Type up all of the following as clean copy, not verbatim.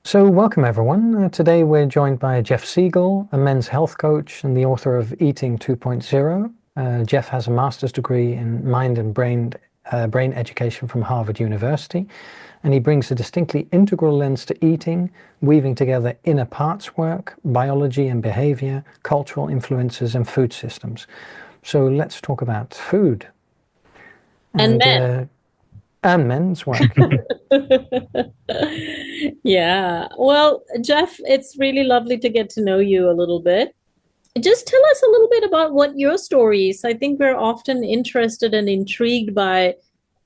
So, welcome everyone. Today we're joined by Jeff Siegel, a men's health coach and the author of Eating 2.0. Jeff has a master's degree in mind and brain education from Harvard University, and he brings a distinctly integral lens to eating, weaving together inner parts work, biology and behavior, cultural influences, and food systems. So, let's talk about food And and men. uh, and men's work. Yeah. Well, Jeff, it's really lovely to get to know you a little bit. Just tell us a little bit about what your story is. I think we're often interested and intrigued by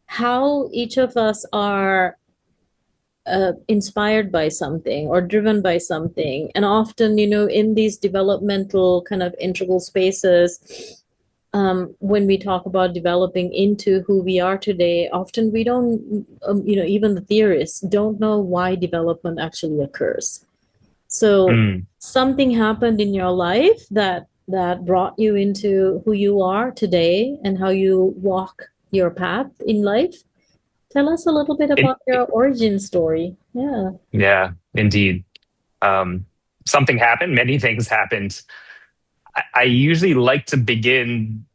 how each of us are inspired by something or driven by something. And often, in these developmental kind of integral spaces, when we talk about developing into who we are today, often we don't, even the theorists don't know why development actually occurs. So Mm, something happened in your life that brought you into who you are today and how you walk your path in life. Tell us a little bit it, about your origin story. Yeah. yeah, indeed. Um, Something happened. Many things happened. I usually like to begin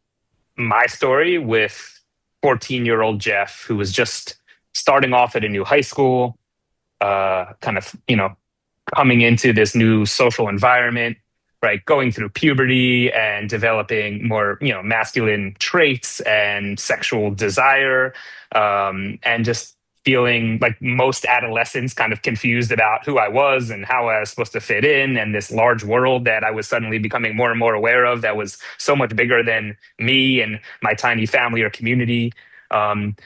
my story with 14-year-old Jeff, who was just starting off at a new high school, kind of, coming into this new social environment, right? Going through puberty and developing more, masculine traits and sexual desire, and just feeling like most adolescents kind of confused about who I was and how I was supposed to fit in, and this large world that I was suddenly becoming more and more aware of that was so much bigger than me and my tiny family or community. Um,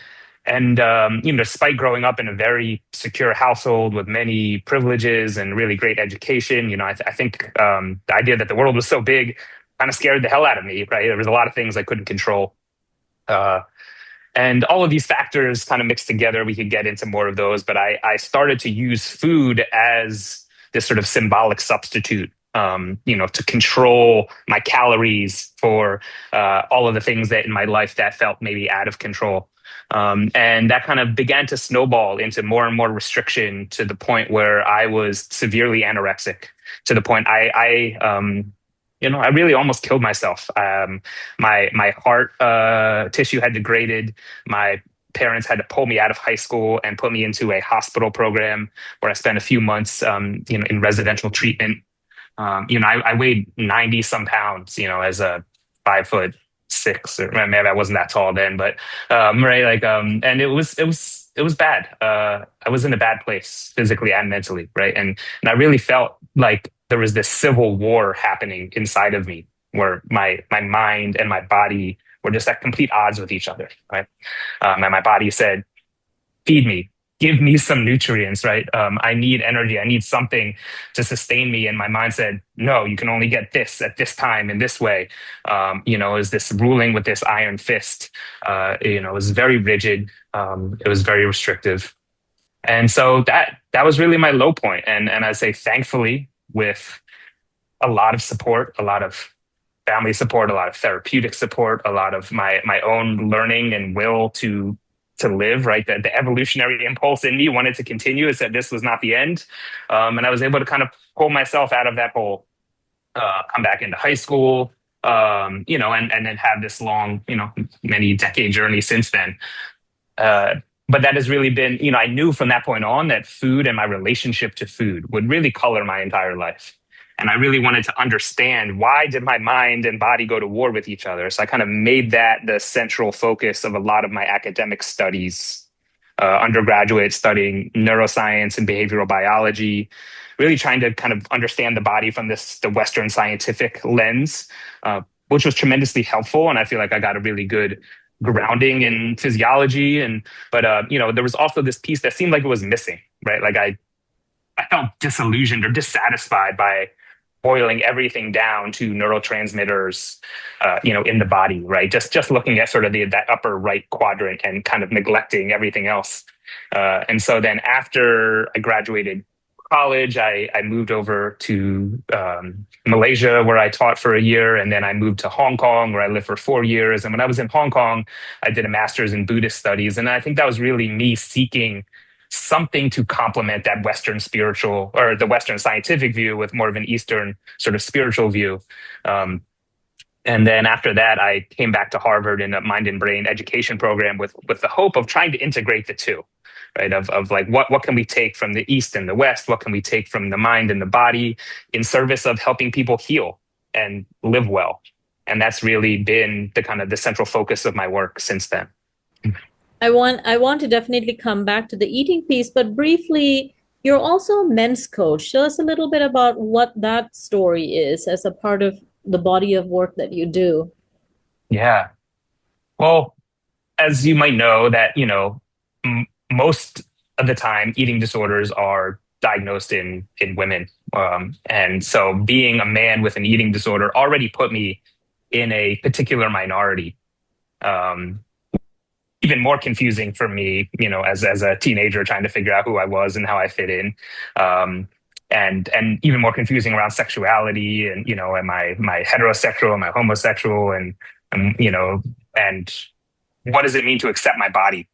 Despite growing up in a very secure household with many privileges and really great education, I think the idea that the world was so big kind of scared the hell out of me, right? There was a lot of things I couldn't control. Uh, and all of these factors kind of mixed together. We could get into more of those, but I started to use food as this sort of symbolic substitute, to control my calories for all of the things that in my life that felt maybe out of control. And that kind of began to snowball into more and more restriction to the point where I was severely anorexic, to the point I really almost killed myself. My heart tissue had degraded. My parents had to pull me out of high school and put me into a hospital program where I spent a few months, in residential treatment. I weighed 90 some pounds, as a 5'6", or maybe I wasn't that tall then, but right, and it was bad. I was in a bad place physically and mentally, right, and I really felt like there was this civil war happening inside of me, where my mind and my body were just at complete odds with each other, right, and my body said, "Feed me, give me some nutrients, right? I need energy. I need something to sustain me." And my mind said, "No, you can only get this at this time in this way." Is this ruling with this iron fist? It was very rigid. It was very restrictive. And so that was really my low point. And I say, thankfully, with a lot of support, a lot of family support, a lot of therapeutic support, a lot of my own learning and will to live, right? The evolutionary impulse in me wanted to continue. It said this was not the end. And I was able to kind of pull myself out of that hole, come back into high school, and then have this long, many decade journey since then. Uh, but that has really been, I knew from that point on that food and my relationship to food would really color my entire life. And I really wanted to understand, why did my mind and body go to war with each other? So I kind of made that the central focus of a lot of my academic studies, undergraduate studying neuroscience and behavioral biology, really trying to kind of understand the body from the Western scientific lens, which was tremendously helpful. And I feel like I got a really good grounding in physiology. But there was also this piece that seemed like it was missing, right? Like I felt disillusioned or dissatisfied by boiling everything down to neurotransmitters, in the body, right? Just looking at sort of that upper right quadrant and kind of neglecting everything else. And so then after I graduated college, I moved over to Malaysia, where I taught for a year, and then I moved to Hong Kong, where I lived for 4 years. And when I was in Hong Kong, I did a master's in Buddhist studies, and I think that was really me seeking something to complement that Western spiritual or the Western scientific view with more of an Eastern sort of spiritual view. And then after that, I came back to Harvard in a mind and brain education program with the hope of trying to integrate the two, right? Of like, what can we take from the East and the West? What can we take from the mind and the body in service of helping people heal and live well? And that's really been the kind of the central focus of my work since then. I want to definitely come back to the eating piece, but briefly, you're also a men's coach. Tell us a little bit about what that story is as a part of the body of work that you do. Yeah. Well, as you might know, that most of the time, eating disorders are diagnosed in women, and so being a man with an eating disorder already put me in a particular minority. Even more confusing for me, as a teenager trying to figure out who I was and how I fit in. And even more confusing around sexuality and, am I heterosexual, am I homosexual, and what does it mean to accept my body?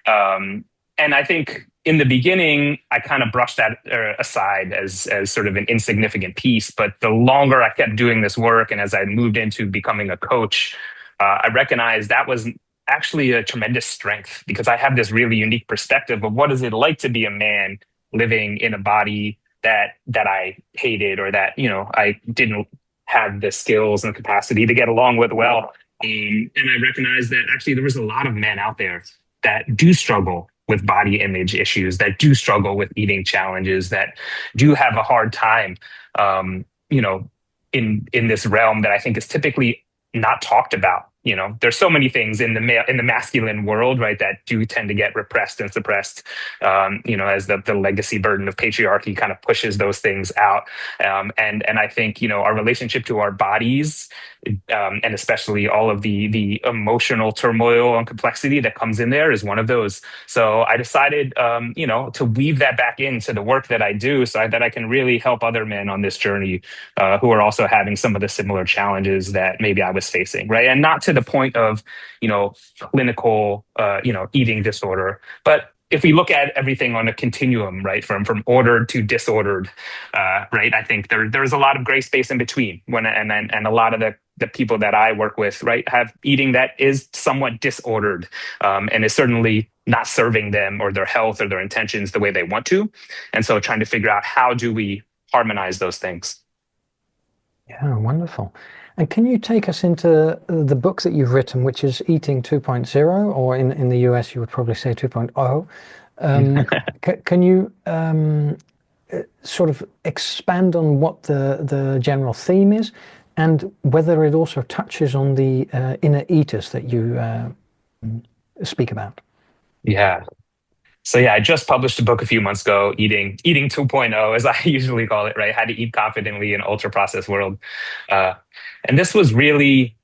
And I think in the beginning, I kind of brushed that aside as sort of an insignificant piece. But the longer I kept doing this work, and as I moved into becoming a coach, I recognized that was actually a tremendous strength, because I have this really unique perspective of what is it like to be a man living in a body that I hated, or that I didn't have the skills and capacity to get along with well. And I recognized that actually there was a lot of men out there that do struggle with body image issues, that do struggle with eating challenges, that do have a hard time, in this realm that I think is typically not talked about. There's so many things in the masculine world, right, that do tend to get repressed and suppressed, as the legacy burden of patriarchy kind of pushes those things out. And I think, our relationship to our bodies, and especially all of the emotional turmoil and complexity that comes in there, is one of those. So I decided, to weave that back into the work that I do, so that I can really help other men on this journey, who are also having some of the similar challenges that maybe I was facing, right? And not to the point of, clinical, eating disorder, but if we look at everything on a continuum, right, from ordered to disordered, right, I think there's a lot of gray space in between. And a lot of the people that I work with, right, have eating that is somewhat disordered, and is certainly not serving them or their health or their intentions the way they want to. And so trying to figure out, how do we harmonize those things? Yeah, wonderful. And can you take us into the book that you've written, which is Eating 2.0, or in the US, you would probably say 2.0. Can you sort of expand on what the general theme is, and whether it also touches on the inner eaters that you speak about? Yeah. So yeah, I just published a book a few months ago, Eating 2.0, as I usually call it, right? How to eat confidently in ultra-processed world. And this was really,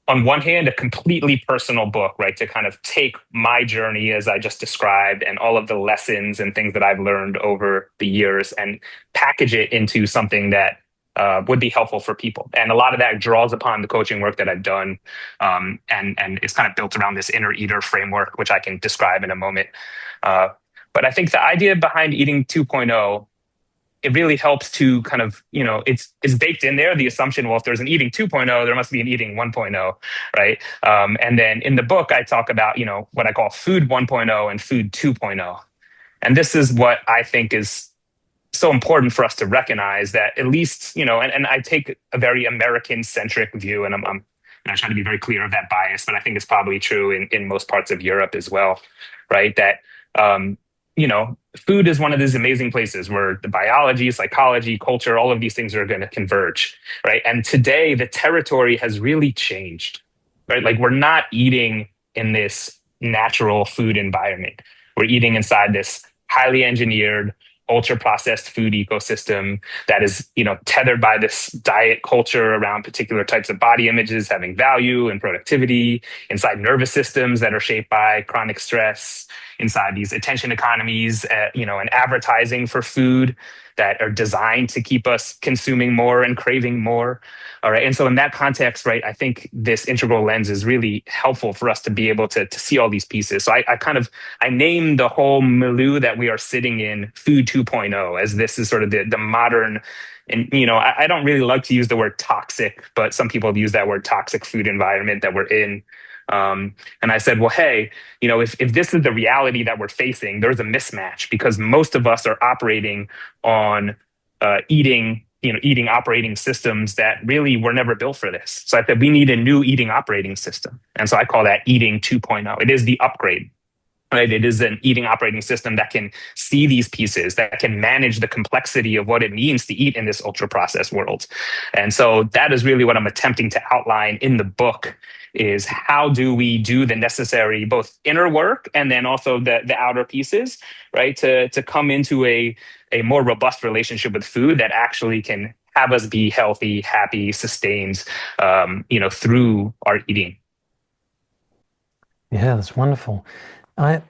on one hand, a completely personal book, right? To kind of take my journey, as I just described, and all of the lessons and things that I've learned over the years, and package it into something that would be helpful for people. And a lot of that draws upon the coaching work that I've done, and it's kind of built around this inner eater framework, which I can describe in a moment. But I think the idea behind Eating 2.0, it really helps to kind of, it's baked in there, the assumption, well, if there's an Eating 2.0, there must be an Eating 1.0, right? And then in the book, I talk about, what I call Food 1.0 and Food 2.0. And this is what I think is so important for us to recognize, that at least, and I take a very American-centric view, and I try to be very clear of that bias, but I think it's probably true in most parts of Europe as well, right? That, food is one of these amazing places where the biology, psychology, culture, all of these things are going to converge, right? And today the territory has really changed, right? Like, we're not eating in this natural food environment. We're eating inside this highly engineered, ultra processed food ecosystem that is, tethered by this diet culture around particular types of body images having value and productivity, inside nervous systems that are shaped by chronic stress, inside these attention economies, and advertising for food that are designed to keep us consuming more and craving more. All right. And so in that context, right, I think this integral lens is really helpful for us to be able to see all these pieces. So I named the whole milieu that we are sitting in Food 2.0, as this is sort of the modern, and I don't really like to use the word toxic, but some people use that word toxic food environment that we're in. And I said, well, hey, if this is the reality that we're facing, there's a mismatch, because most of us are operating on eating operating systems that really were never built for this. So I said, we need a new eating operating system. And so I call that eating 2.0. It is the upgrade. Right? It is an eating operating system that can see these pieces, that can manage the complexity of what it means to eat in this ultra processed world. And so that is really what I'm attempting to outline in the book, is how do we do the necessary both inner work and then also the outer pieces, right? To come into a more robust relationship with food that actually can have us be healthy, happy, sustained, through our eating. Yeah, that's wonderful. I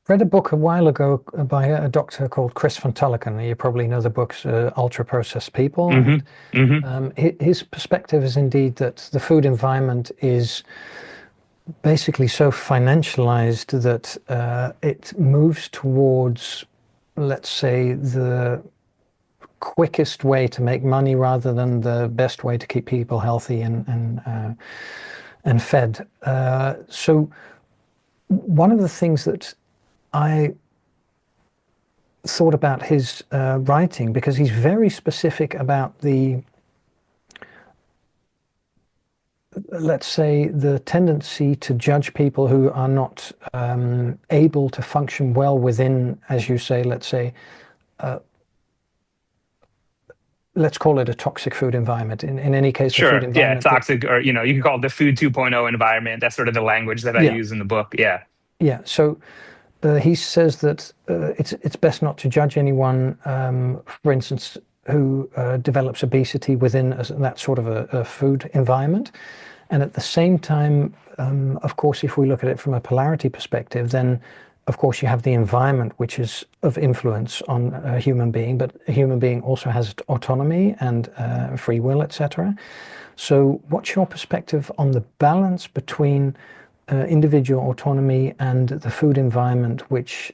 read a book a while ago by a doctor called Chris von Tulleken. You probably know the books Ultraprocessed People. Mm-hmm. Mm-hmm. His perspective is indeed that the food environment is basically so financialized that it moves towards, let's say, the quickest way to make money rather than the best way to keep people healthy and fed. So one of the things that I thought about his writing, because he's very specific about let's say, the tendency to judge people who are not able to function well within, as you say, let's say, let's call it a toxic food environment. In any case, sure, the food environment. Yeah, toxic, or you can call it the Food 2.0 environment. That's sort of the language that I use in the book. Yeah. Yeah. So he says that it's best not to judge anyone, for instance, who develops obesity within that sort of a food environment. And at the same time, of course, if we look at it from a polarity perspective, then of course you have the environment, which is of influence on a human being, but a human being also has autonomy and free will, etc. So what's your perspective on the balance between individual autonomy and the food environment, which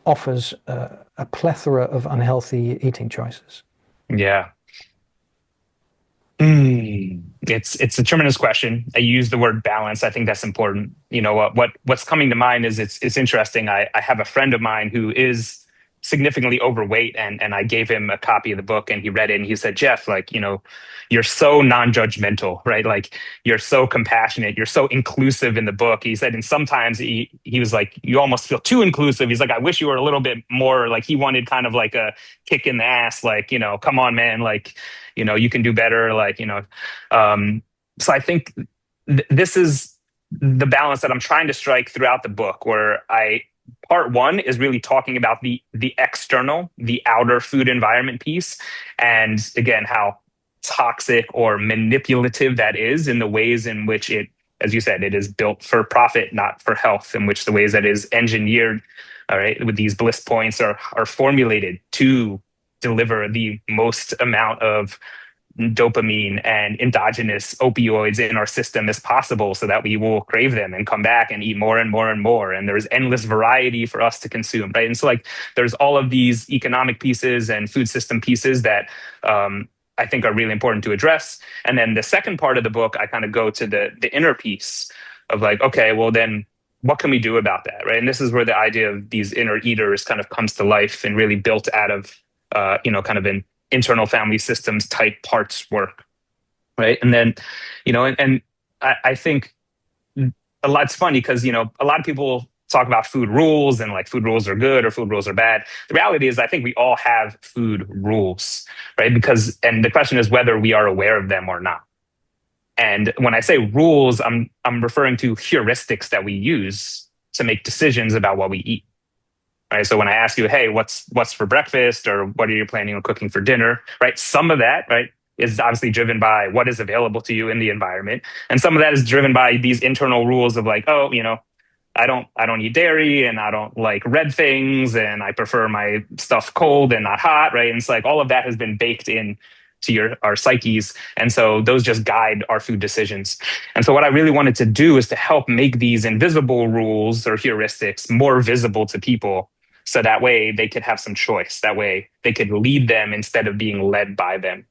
offers a plethora of unhealthy eating choices? Yeah. It's a tremendous question. I use the word balance. I think that's important. What's coming to mind is it's interesting. I have a friend of mine who is significantly overweight, and I gave him a copy of the book, and he read it, and he said, Jeff, you're so non-judgmental, right? Like, you're so compassionate, you're so inclusive in the book. He said, and sometimes he was like, you almost feel too inclusive. He's like, I wish you were a little bit more, like, he wanted kind of like a kick in the ass, like, come on, man, like, you can do better, like, so I think this is the balance that I'm trying to strike throughout the book, where part one is really talking about the external, the outer food environment piece, and again, how toxic or manipulative that is in the ways in which it, as you said, it is built for profit, not for health, in which the ways that is engineered, all right, with these bliss points are formulated to deliver the most amount of dopamine and endogenous opioids in our system as possible, so that we will crave them and come back and eat more and more and more. And there's endless variety for us to consume, right? And so, like, there's all of these economic pieces and food system pieces that I think are really important to address. And then the second part of the book, I kind of go to the inner piece of, like, okay, well then what can we do about that, right? And this is where the idea of these inner eaters kind of comes to life, and really built out of kind of an internal family systems type parts work, right? And then, and I think it's funny because, a lot of people talk about food rules, and like food rules are good or food rules are bad. The reality is, I think we all have food rules, right? And the question is whether we are aware of them or not. And when I say rules, I'm referring to heuristics that we use to make decisions about what we eat. Right. So when I ask you, hey, what's for breakfast, or what are you planning on cooking for dinner? Right. Some of that, right, is obviously driven by what is available to you in the environment. And some of that is driven by these internal rules of, like, oh, I don't eat dairy, and I don't like red things, and I prefer my stuff cold and not hot, right? And it's like all of that has been baked in to our psyches, and so those just guide our food decisions. And so what I really wanted to do is to help make these invisible rules or heuristics more visible to people, so that way they could have some choice. That way they could lead them instead of being led by them.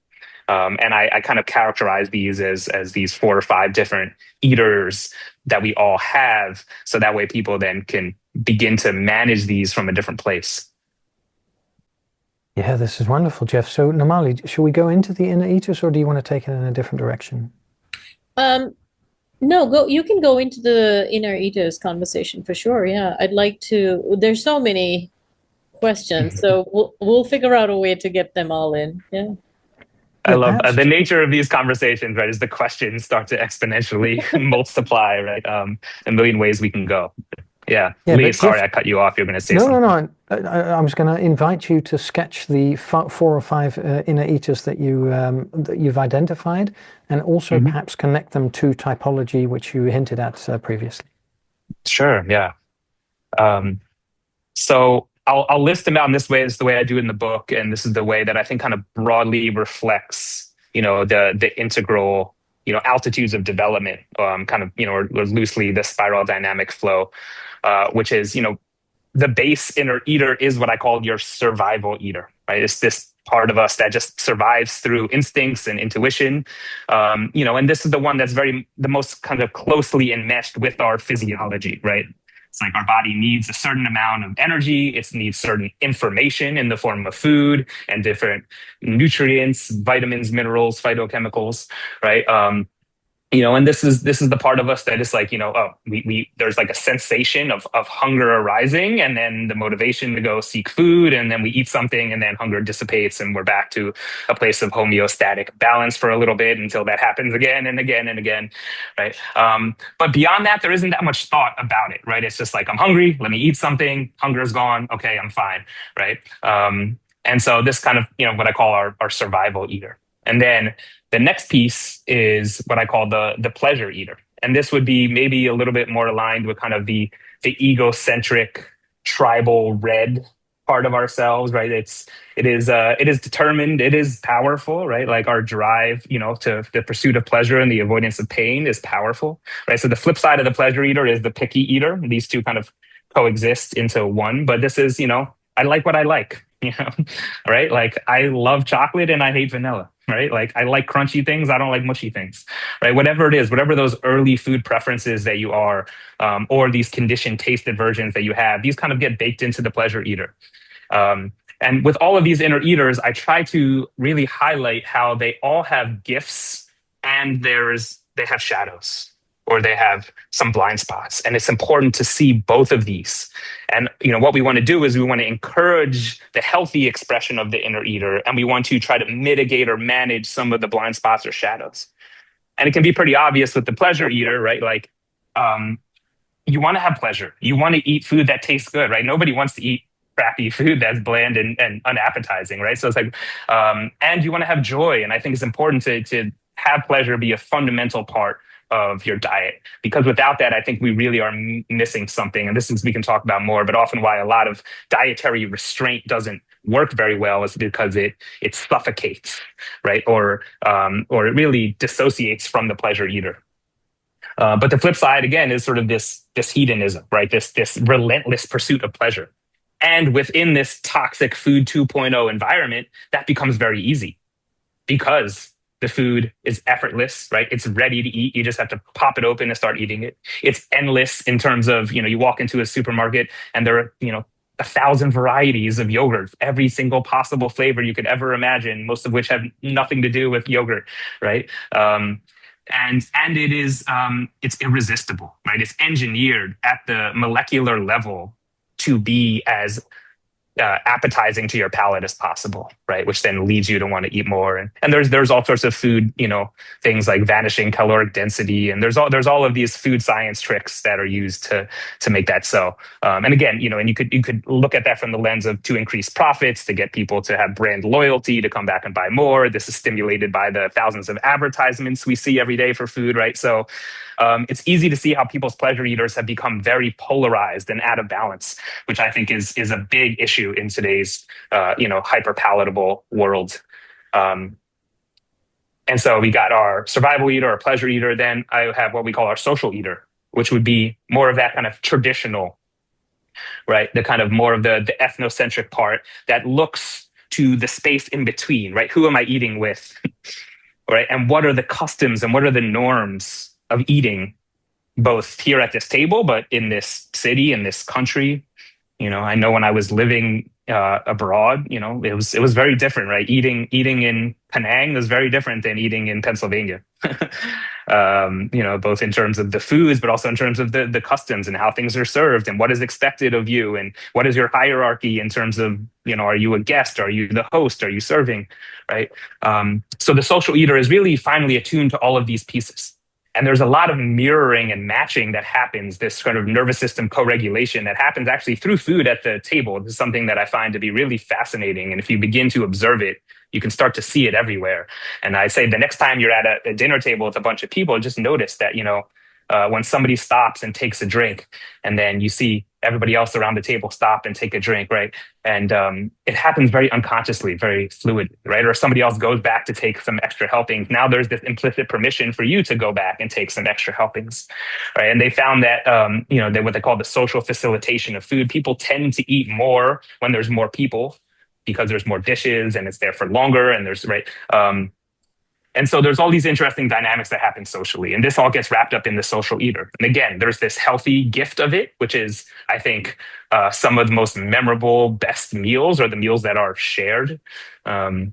And I kind of characterize these as these 4 or 5 different eaters that we all have, so that way people then can begin to manage these from a different place. Yeah, this is wonderful, Jeff. So Namali, should we go into the inner eaters, or do you want to take it in a different direction? No, go. You can go into the inner eaters conversation for sure. Yeah, I'd like to. There's so many questions, so we'll figure out a way to get them all in. Yeah. I Yeah, love perhaps. the nature of these conversations, right? Is the questions start to exponentially multiply, right? A million ways we can go. Yeah, Yeah, Lee, but sorry Jeff, I cut you off. You're going to say no, something. no, no. I was going to invite you to sketch the 4 or 5 inner eaters that you've identified, and also perhaps connect them to typology, which you hinted at previously. Sure. Yeah. So I'll list them out in this way. It's the way I do it in the book, and this is the way that I think kind of broadly reflects, the integral, altitudes of development, kind of, or loosely the spiral dynamic flow, which is, the base inner eater is what I call your survival eater, right? It's this part of us that just survives through instincts and intuition, and this is the one that's the most kind of closely enmeshed with our physiology, right? It's like our body needs a certain amount of energy. It needs certain information in the form of food and different nutrients, vitamins, minerals, phytochemicals, right? And this is the part of us that is like, we there's like a sensation of hunger arising, and then the motivation to go seek food, and then we eat something, and then hunger dissipates, and we're back to a place of homeostatic balance for a little bit until that happens again and again and again, right? But beyond that, there isn't that much thought about it, right? It's just like, I'm hungry, let me eat something, hunger is gone, okay, I'm fine, right? And so this kind of, what I call our survival eater. And then the next piece is what I call the pleasure eater. And this would be maybe a little bit more aligned with kind of the egocentric, tribal red part of ourselves, right? It is determined, it is powerful, right? Like our drive, to the pursuit of pleasure and the avoidance of pain is powerful, right? So the flip side of the pleasure eater is the picky eater. These two kind of coexist into one, but this is, I like what I like, right? Like I love chocolate and I hate vanilla, right? Like I like crunchy things, I don't like mushy things, right? Whatever it is, whatever those early food preferences that you are, or these conditioned taste aversions that you have, these kind of get baked into the pleasure eater. And with all of these inner eaters, I try to really highlight how they all have gifts, and they have shadows, or they have some blind spots. And it's important to see both of these. And what we want to do is we want to encourage the healthy expression of the inner eater, and we want to try to mitigate or manage some of the blind spots or shadows. And it can be pretty obvious with the pleasure eater, right? Like, you want to have pleasure. You want to eat food that tastes good, right? Nobody wants to eat crappy food that's bland and unappetizing, right? So it's like, and you want to have joy. And I think it's important to have pleasure be a fundamental part of your diet, because without that, I think we really are missing something. And we can talk about more, but often why a lot of dietary restraint doesn't work very well is because it suffocates, right? Or it really dissociates from the pleasure eater. But the flip side, again, is sort of this hedonism, right? This relentless pursuit of pleasure. And within this toxic food 2.0 environment, that becomes very easy because the food is effortless, right? It's ready to eat. You just have to pop it open and start eating it. It's endless in terms of, you walk into a supermarket and there are, 1,000 varieties of yogurt, every single possible flavor you could ever imagine, most of which have nothing to do with yogurt, right? And it is it's irresistible, right? It's engineered at the molecular level to be as appetizing to your palate as possible, right? Which then leads you to want to eat more. And there's all sorts of food, things like vanishing caloric density, and there's all of these food science tricks that are used to make that so. And again, and you could look at that from the lens of to increase profits, to get people to have brand loyalty, to come back and buy more. This is stimulated by the thousands of advertisements we see every day for food, right? So it's easy to see how people's pleasure eaters have become very polarized and out of balance, which I think is a big issue in today's hyper palatable world. And so we got our survival eater, our pleasure eater. Then I have what we call our social eater, which would be more of that kind of traditional, right? The kind of more of the ethnocentric part that looks to the space in between, right? Who am I eating with, right? And what are the customs and what are the norms of eating, both here at this table, but in this city, in this country. I know when I was living abroad, it was very different, right? Eating in Penang was very different than eating in Pennsylvania. Both in terms of the foods, but also in terms of the customs and how things are served and what is expected of you and what is your hierarchy in terms of, are you a guest? Are you the host? Are you serving? Right? So the social eater is really finally attuned to all of these pieces. And there's a lot of mirroring and matching that happens, this kind of nervous system co-regulation that happens actually through food at the table. This is something that I find to be really fascinating. And if you begin to observe it, you can start to see it everywhere. And I say the next time you're at a dinner table with a bunch of people, just notice that, when somebody stops and takes a drink, and then you see everybody else around the table stop and take a drink, right? And it happens very unconsciously, very fluid, right? Or somebody else goes back to take some extra helpings. Now there's this implicit permission for you to go back and take some extra helpings, right? And they found that, what they call the social facilitation of food. People tend to eat more when there's more people because there's more dishes and it's there for longer and there's, right? And so there's all these interesting dynamics that happen socially. And this all gets wrapped up in the social eater. And again, there's this healthy gift of it, which is, I think, some of the most memorable, best meals are the meals that are shared. And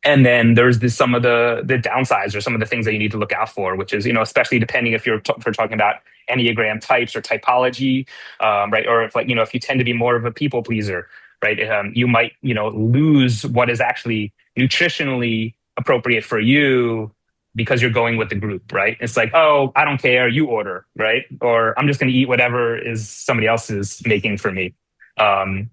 then there's some of the downsides or some of the things that you need to look out for, which is, especially depending if if we're talking about Enneagram types or typology, right? Or if you tend to be more of a people pleaser, right? You might, lose what is actually nutritionally appropriate for you because you're going with the group, right? It's like, oh, I don't care, you order, right? Or I'm just going to eat whatever is somebody else is making for me. And,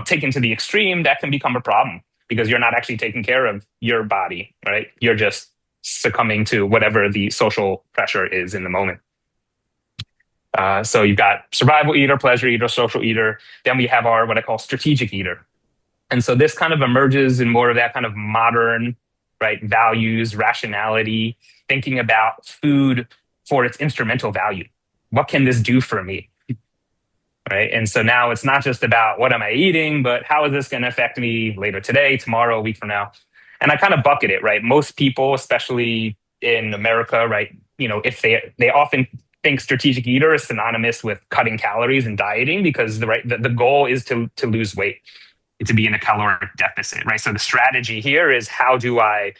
taken to the extreme, that can become a problem because you're not actually taking care of your body, right? You're just succumbing to whatever the social pressure is in the moment. So you've got survival eater, pleasure eater, social eater. Then we have what I call strategic eater. And so this kind of emerges in more of that kind of modern, right, values, rationality, thinking about food for its instrumental value. What can this do for me? Right. And so now it's not just about what am I eating, but how is this going to affect me later today, tomorrow, a week from now? And I kind of bucket it, right? Most people, especially in America, right, if they often think strategic eater is synonymous with cutting calories and dieting because the goal is to lose weight, to be in a caloric deficit, right? So the strategy here is how do I,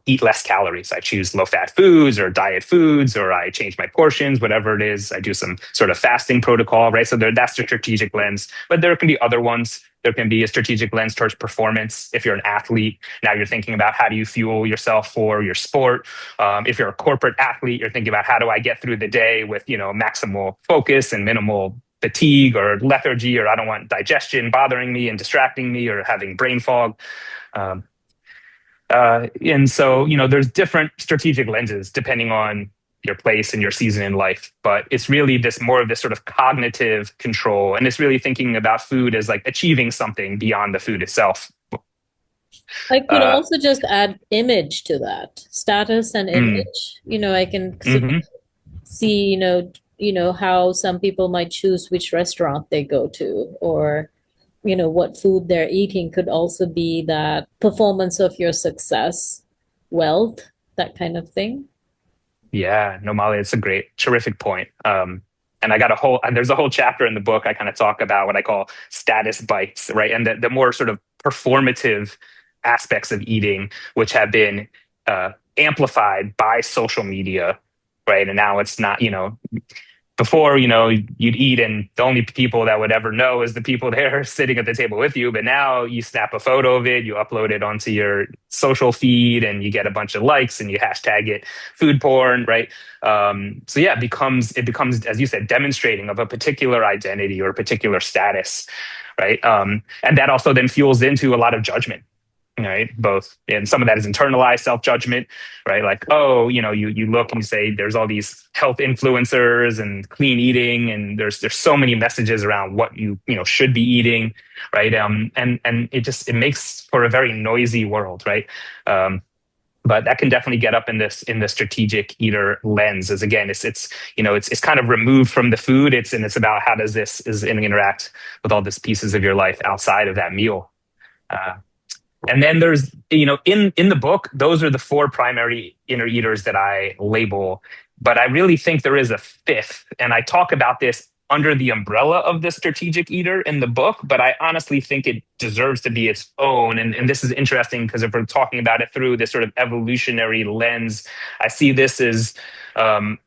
eat less calories? I choose low-fat foods or diet foods, or I change my portions, whatever it is. I do some sort of fasting protocol, right? So that's the strategic lens. But there can be other ones. There can be a strategic lens towards performance. If you're an athlete, now you're thinking about how do you fuel yourself for your sport. If you're a corporate athlete, you're thinking about how do I get through the day with, maximal focus and minimal fatigue or lethargy, or I don't want digestion bothering me and distracting me or having brain fog. And so, there's different strategic lenses depending on your place and your season in life. But it's really more of this sort of cognitive control. And it's really thinking about food as like achieving something beyond the food itself. I could also just add image to that, status and image. I can see, how some people might choose which restaurant they go to, or what food they're eating could also be that performance of your success, wealth, that kind of thing. Yeah, no, Molly, it's a terrific point. And there's a whole chapter in the book. I kind of talk about what I call status bites, right? And the more sort of performative aspects of eating, which have been amplified by social media, right? And now it's not, before, you'd eat and the only people that would ever know is the people there sitting at the table with you. But now you snap a photo of it, you upload it onto your social feed, and you get a bunch of likes, and you hashtag it food porn, right? So yeah, it becomes, as you said, demonstrating of a particular identity or a particular status, right? And that also then fuels into a lot of judgment, right? Both, and some of that is internalized self-judgment, right? Like, oh, you look and you say there's all these health influencers and clean eating, and there's so many messages around what you should be eating, right? And it makes for a very noisy world, right? But that can definitely get up in the strategic eater lens. As again, it's kind of removed from the food. It's about how does this interact with all these pieces of your life outside of that meal. And then there's, in the book, those are the four primary inner eaters that I label. But I really think there is a fifth. And I talk about this under the umbrella of the strategic eater in the book, but I honestly think it deserves to be its own. And this is interesting because if we're talking about it through this sort of evolutionary lens, I see this as kind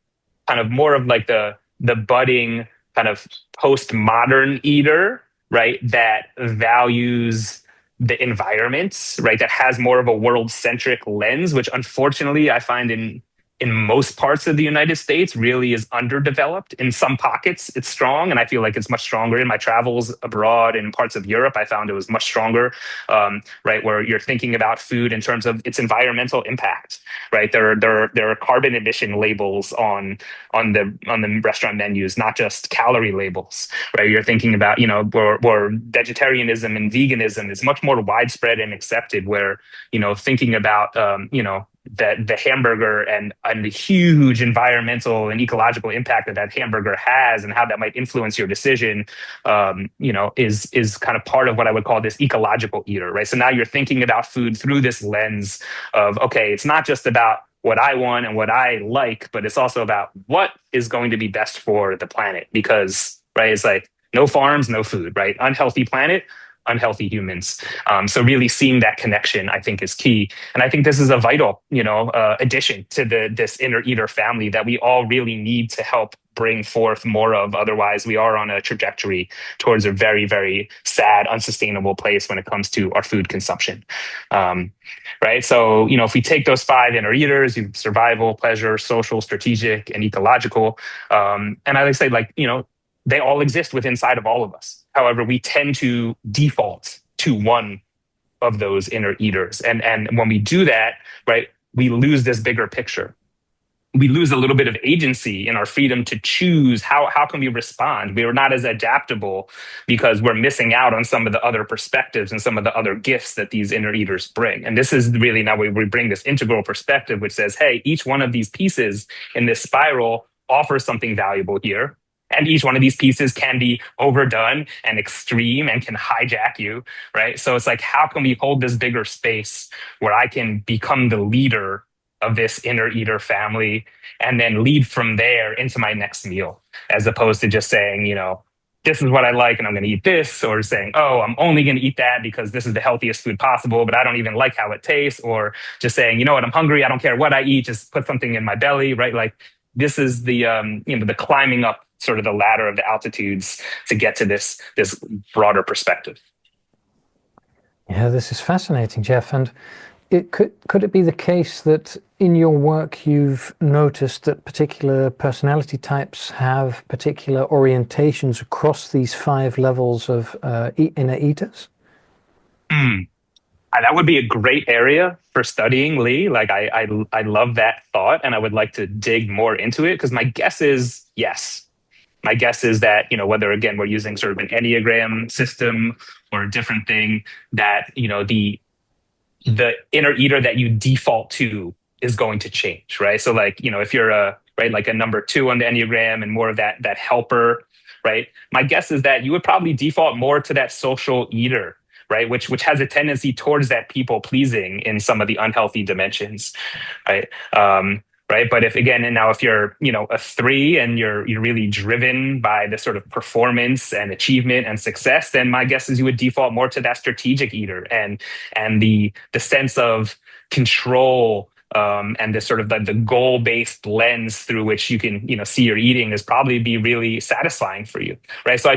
of more of like the budding kind of postmodern eater, right? That values the environment, right? That has more of a world-centric lens, which unfortunately I find in most parts of the United States really is underdeveloped. In some pockets, it's strong, and I feel like it's much stronger. In my travels abroad in parts of Europe, I found it was much stronger, right? Where you're thinking about food in terms of its environmental impact, right? There are carbon emission labels on the restaurant menus, not just calorie labels, right? You're thinking about, where vegetarianism and veganism is much more widespread and accepted, where, thinking about, that the hamburger and the huge environmental and ecological impact that hamburger has, and how that might influence your decision, is kind of part of what I would call this ecological eater, right? So now you're thinking about food through this lens of, okay, it's not just about what I want and what I like, but it's also about what is going to be best for the planet. Because, right, it's like no farms, no food, right? Unhealthy planet, unhealthy humans. So really seeing that connection, I think, is key. And I think this is a vital, addition to this inner eater family that we all really need to help bring forth more of. Otherwise, we are on a trajectory towards a very, very sad, unsustainable place when it comes to our food consumption. Right. So, if we take those five inner eaters, survival, pleasure, social, strategic, and ecological, and I would say, they all exist within inside of all of us. However, we tend to default to one of those inner eaters. And when we do that, right, we lose this bigger picture. We lose a little bit of agency in our freedom to choose how can we respond. We are not as adaptable because we're missing out on some of the other perspectives and some of the other gifts that these inner eaters bring. And this is really now we bring this integral perspective, which says, hey, each one of these pieces in this spiral offers something valuable here. And each one of these pieces can be overdone and extreme and can hijack you, right? So it's like, how can we hold this bigger space where I can become the leader of this inner eater family and then lead from there into my next meal, as opposed to just saying, this is what I like and I'm going to eat this, or saying, oh, I'm only going to eat that because this is the healthiest food possible, but I don't even like how it tastes, or just saying, you know what, I'm hungry, I don't care what I eat, just put something in my belly, right? Like, this is the the climbing up sort of the ladder of the altitudes to get to this broader perspective. Yeah, this is fascinating, Jeff. And could it be the case that in your work you've noticed that particular personality types have particular orientations across these five levels of inner eaters? That would be a great area for studying, Lee. Like, I love that thought, and I would like to dig more into it, because my guess is yes. My guess is that, whether, again, we're using sort of an Enneagram system or a different thing, that, the inner eater that you default to is going to change, right? So, like, if you're a number 2 on the Enneagram and more of that helper, right? My guess is that you would probably default more to that social eater, right? Which has a tendency towards that people pleasing in some of the unhealthy dimensions, right? Right. But if you're, a 3 and you're really driven by the sort of performance and achievement and success, then my guess is you would default more to that strategic eater and the sense of control and this sort of the goal-based lens through which you can, see your eating is probably be really satisfying for you, right? So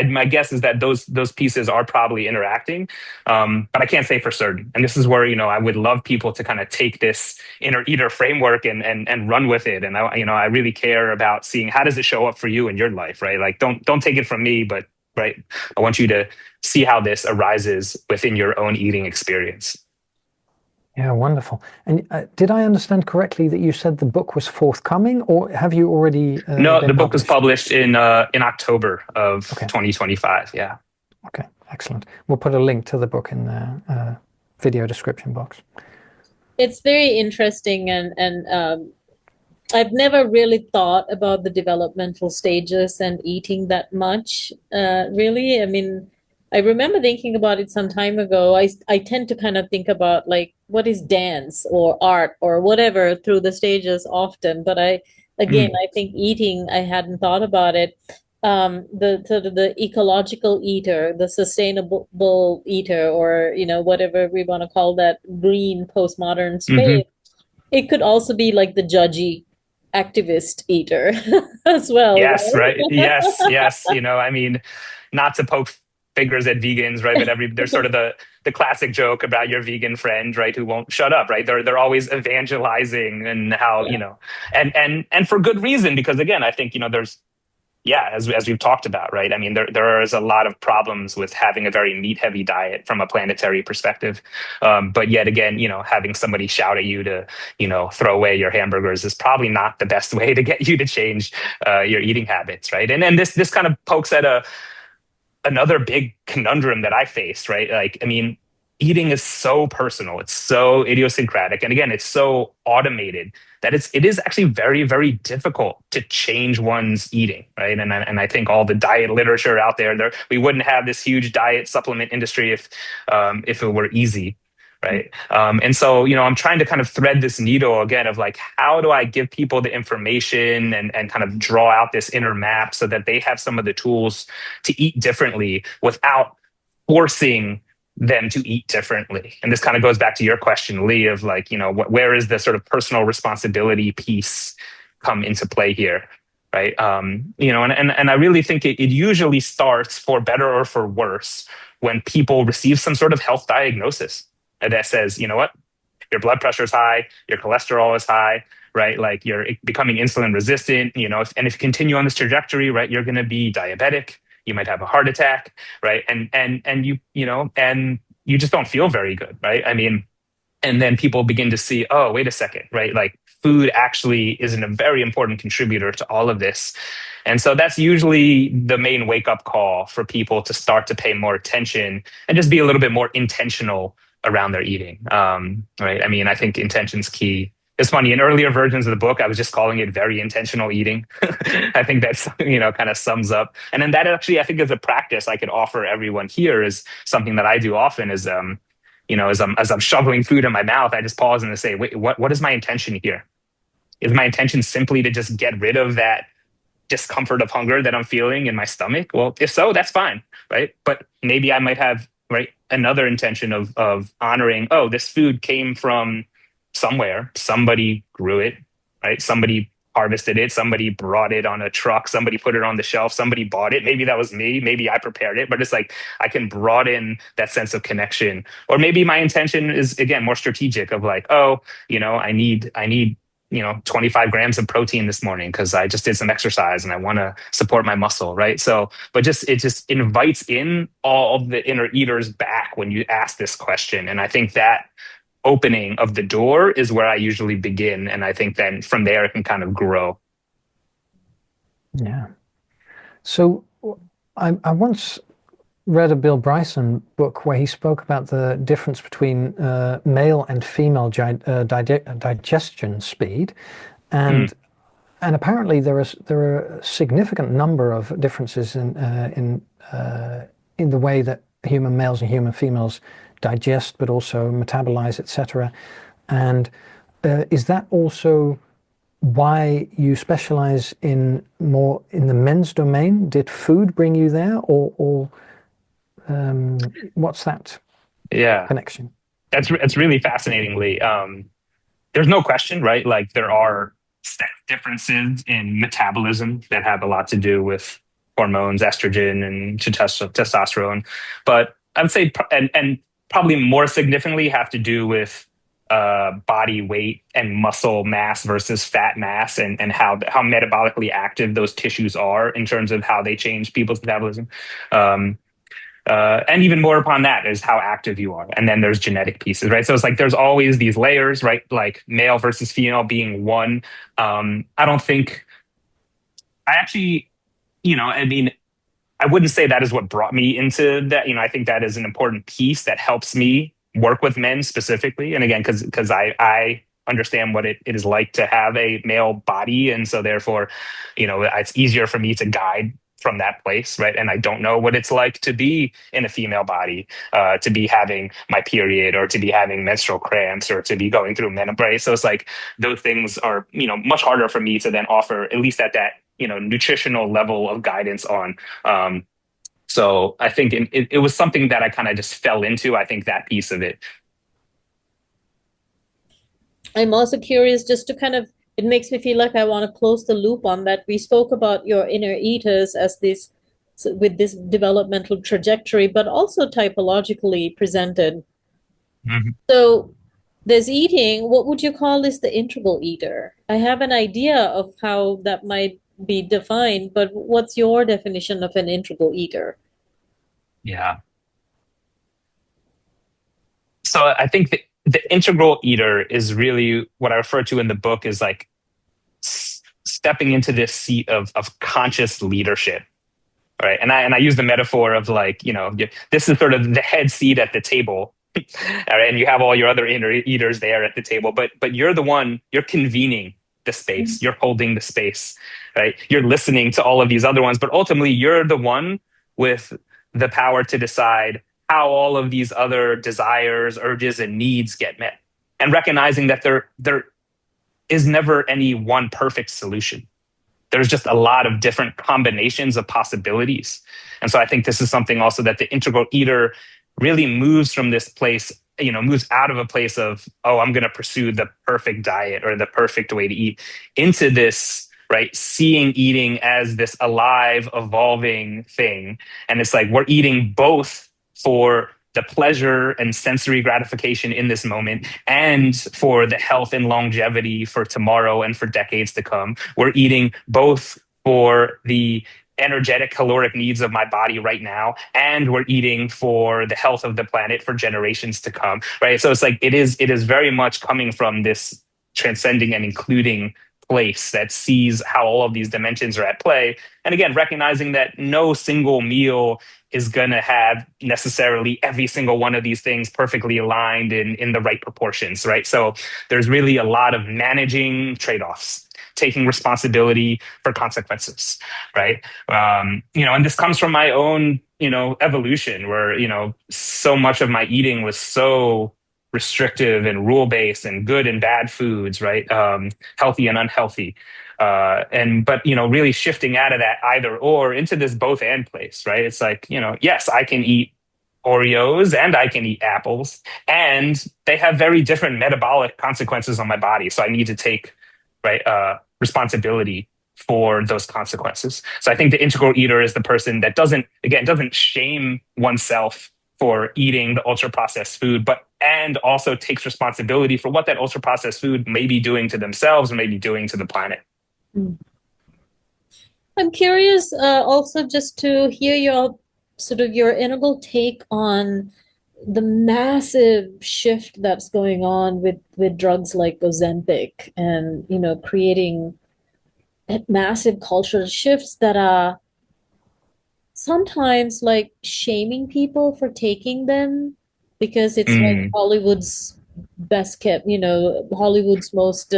my guess is that those pieces are probably interacting, but I can't say for certain. And this is where, I would love people to kind of take this inner eater framework and run with it. And I really care about seeing how does it show up for you in your life, right? Like don't take it from me, but right, I want you to see how this arises within your own eating experience. Yeah, wonderful. And did I understand correctly that you said the book was forthcoming, or have you already No, been the book was published? published in October of 2025. Yeah. Okay, excellent. We'll put a link to the book in the video description box. It's very interesting, and I've never really thought about the developmental stages and eating that much, really. I mean, I remember thinking about it some time ago. I tend to kind of think about like what is dance or art or whatever through the stages often, but again, I think eating, I hadn't thought about it. The sort of the ecological eater, the sustainable eater, or whatever we want to call that green postmodern Mm-hmm. space. It could also be like the judgy activist eater as well, Yes, right. right? Yes, yes. I mean, not to poke fingers at vegans, right? But there's sort of the classic joke about your vegan friend, right, who won't shut up, right? They're always evangelizing and how, and for good reason, because again, I think, there's as we've talked about, right? I mean, there is a lot of problems with having a very meat heavy diet from a planetary perspective. But yet again, having somebody shout at you to, throw away your hamburgers is probably not the best way to get you to change your eating habits, right? And then this kind of pokes at another big conundrum that I faced, right? Like, I mean, eating is so personal, it's so idiosyncratic, and again, it's so automated that it is actually very, very difficult to change one's eating, right? And I think all the diet literature out there, we wouldn't have this huge diet supplement industry if it were easy, right? And so, I'm trying to kind of thread this needle again of like, how do I give people the information and kind of draw out this inner map so that they have some of the tools to eat differently without forcing them to eat differently. And this kind of goes back to your question, Lee, of like, where is the sort of personal responsibility piece come into play here, right? And I really think it usually starts, for better or for worse, when people receive some sort of health diagnosis that says, you know what, your blood pressure is high, your cholesterol is high, right? Like you're becoming insulin resistant, and if you continue on this trajectory, right, you're going to be diabetic. You might have a heart attack, right? And you just don't feel very good, right? I mean, and then people begin to see, oh, wait a second, right? Like food actually isn't a very important contributor to all of this. And so that's usually the main wake up call for people to start to pay more attention and just be a little bit more intentional around their eating, right? I mean, I think intention's key. It's funny, in earlier versions of the book, I was just calling it very intentional eating. I think that's, kind of sums up. And then that actually, I think, is a practice I could offer everyone here, is something that I do often is, as I'm shoveling food in my mouth, I just pause and say, wait, what is my intention here? Is my intention simply to just get rid of that discomfort of hunger that I'm feeling in my stomach? Well, if so, that's fine, right? But maybe I might have, right, another intention of honoring, oh, this food came from somewhere, somebody grew it, right? Somebody harvested it, somebody brought it on a truck, somebody put it on the shelf, somebody bought it. Maybe that was me, maybe I prepared it, but it's like I can broaden that sense of connection. Or maybe my intention is, again, more strategic, of like, oh, I need 25 grams of protein this morning because I just did some exercise and I want to support my muscle, right? So, but it just invites in all of the inner eaters back when you ask this question. And I think that opening of the door is where I usually begin. And I think then from there it can kind of grow. Yeah. So I once read a Bill Bryson book where he spoke about the difference between male and female digestion speed, and apparently there are a significant number of differences in the way that human males and human females digest, but also metabolize, etc. And is that also why you specialize more in the men's domain? Did food bring you there, or what's that connection? That's really fascinating, Lee. there's no question, right? Like there are step differences in metabolism that have a lot to do with hormones, estrogen and testosterone. But I would say, and probably more significantly, have to do with body weight and muscle mass versus fat mass, and how metabolically active those tissues are in terms of how they change people's metabolism. Um, and even more upon that is how active you are. And then there's genetic pieces, right? So it's like there's always these layers, right? Like male versus female being one. I don't think, I actually, I mean, I wouldn't say that is what brought me into that. I think that is an important piece that helps me work with men specifically. And again, because I understand what it is like to have a male body. And so therefore, it's easier for me to guide from that place, right? And I don't know what it's like to be in a female body, to be having my period or to be having menstrual cramps or to be going through menopause. So it's like those things are, much harder for me to then offer, at least at that, nutritional level of guidance on. So I think it was something that I kind of just fell into. I think that piece of it. I'm also curious, just to kind of, it makes me feel like I want to close the loop on that. We spoke about your inner eaters as this, with this developmental trajectory, but also typologically presented. Mm-hmm. So there's eating. What would you call this the integral eater? I have an idea of how that might be defined, but what's your definition of an integral eater? Yeah. So I think the integral eater is really what I refer to in the book is like stepping into this seat of conscious leadership. Right. And I use the metaphor of like, this is sort of the head seat at the table. All right. And you have all your other inner eaters there at the table, but you're the one, you're convening the space, you're holding the space, right? You're listening to all of these other ones, but ultimately you're the one with the power to decide how all of these other desires, urges, and needs get met. And recognizing that there is never any one perfect solution. There's just a lot of different combinations of possibilities. And so I think this is something also that the integral eater really moves from this place, moves out of a place of, oh, I'm going to pursue the perfect diet or the perfect way to eat, into this, right, seeing eating as this alive, evolving thing. And it's like we're eating both for the pleasure and sensory gratification in this moment and for the health and longevity for tomorrow and for decades to come. We're eating both for the energetic caloric needs of my body right now, and we're eating for the health of the planet for generations to come, right? So it's like it is very much coming from this transcending and including place that sees how all of these dimensions are at play. And again, recognizing that no single meal is going to have necessarily every single one of these things perfectly aligned in the right proportions, right? So there's really a lot of managing trade-offs, taking responsibility for consequences, right? And this comes from my own, evolution where, so much of my eating was so restrictive and rule-based and good and bad foods, right? Healthy and unhealthy. But really shifting out of that either or into this both and place, right? It's like, yes, I can eat Oreos and I can eat apples, and they have very different metabolic consequences on my body. So I need to take, right, responsibility for those consequences. So I think the integral eater is the person that doesn't shame oneself for eating the ultra processed food, and also takes responsibility for what that ultra processed food may be doing to themselves or may be doing to the planet. I'm curious also just to hear your integral take on the massive shift that's going on with drugs like Ozempic, and creating massive cultural shifts that are sometimes like shaming people for taking them because it's like Hollywood's best kept, Hollywood's most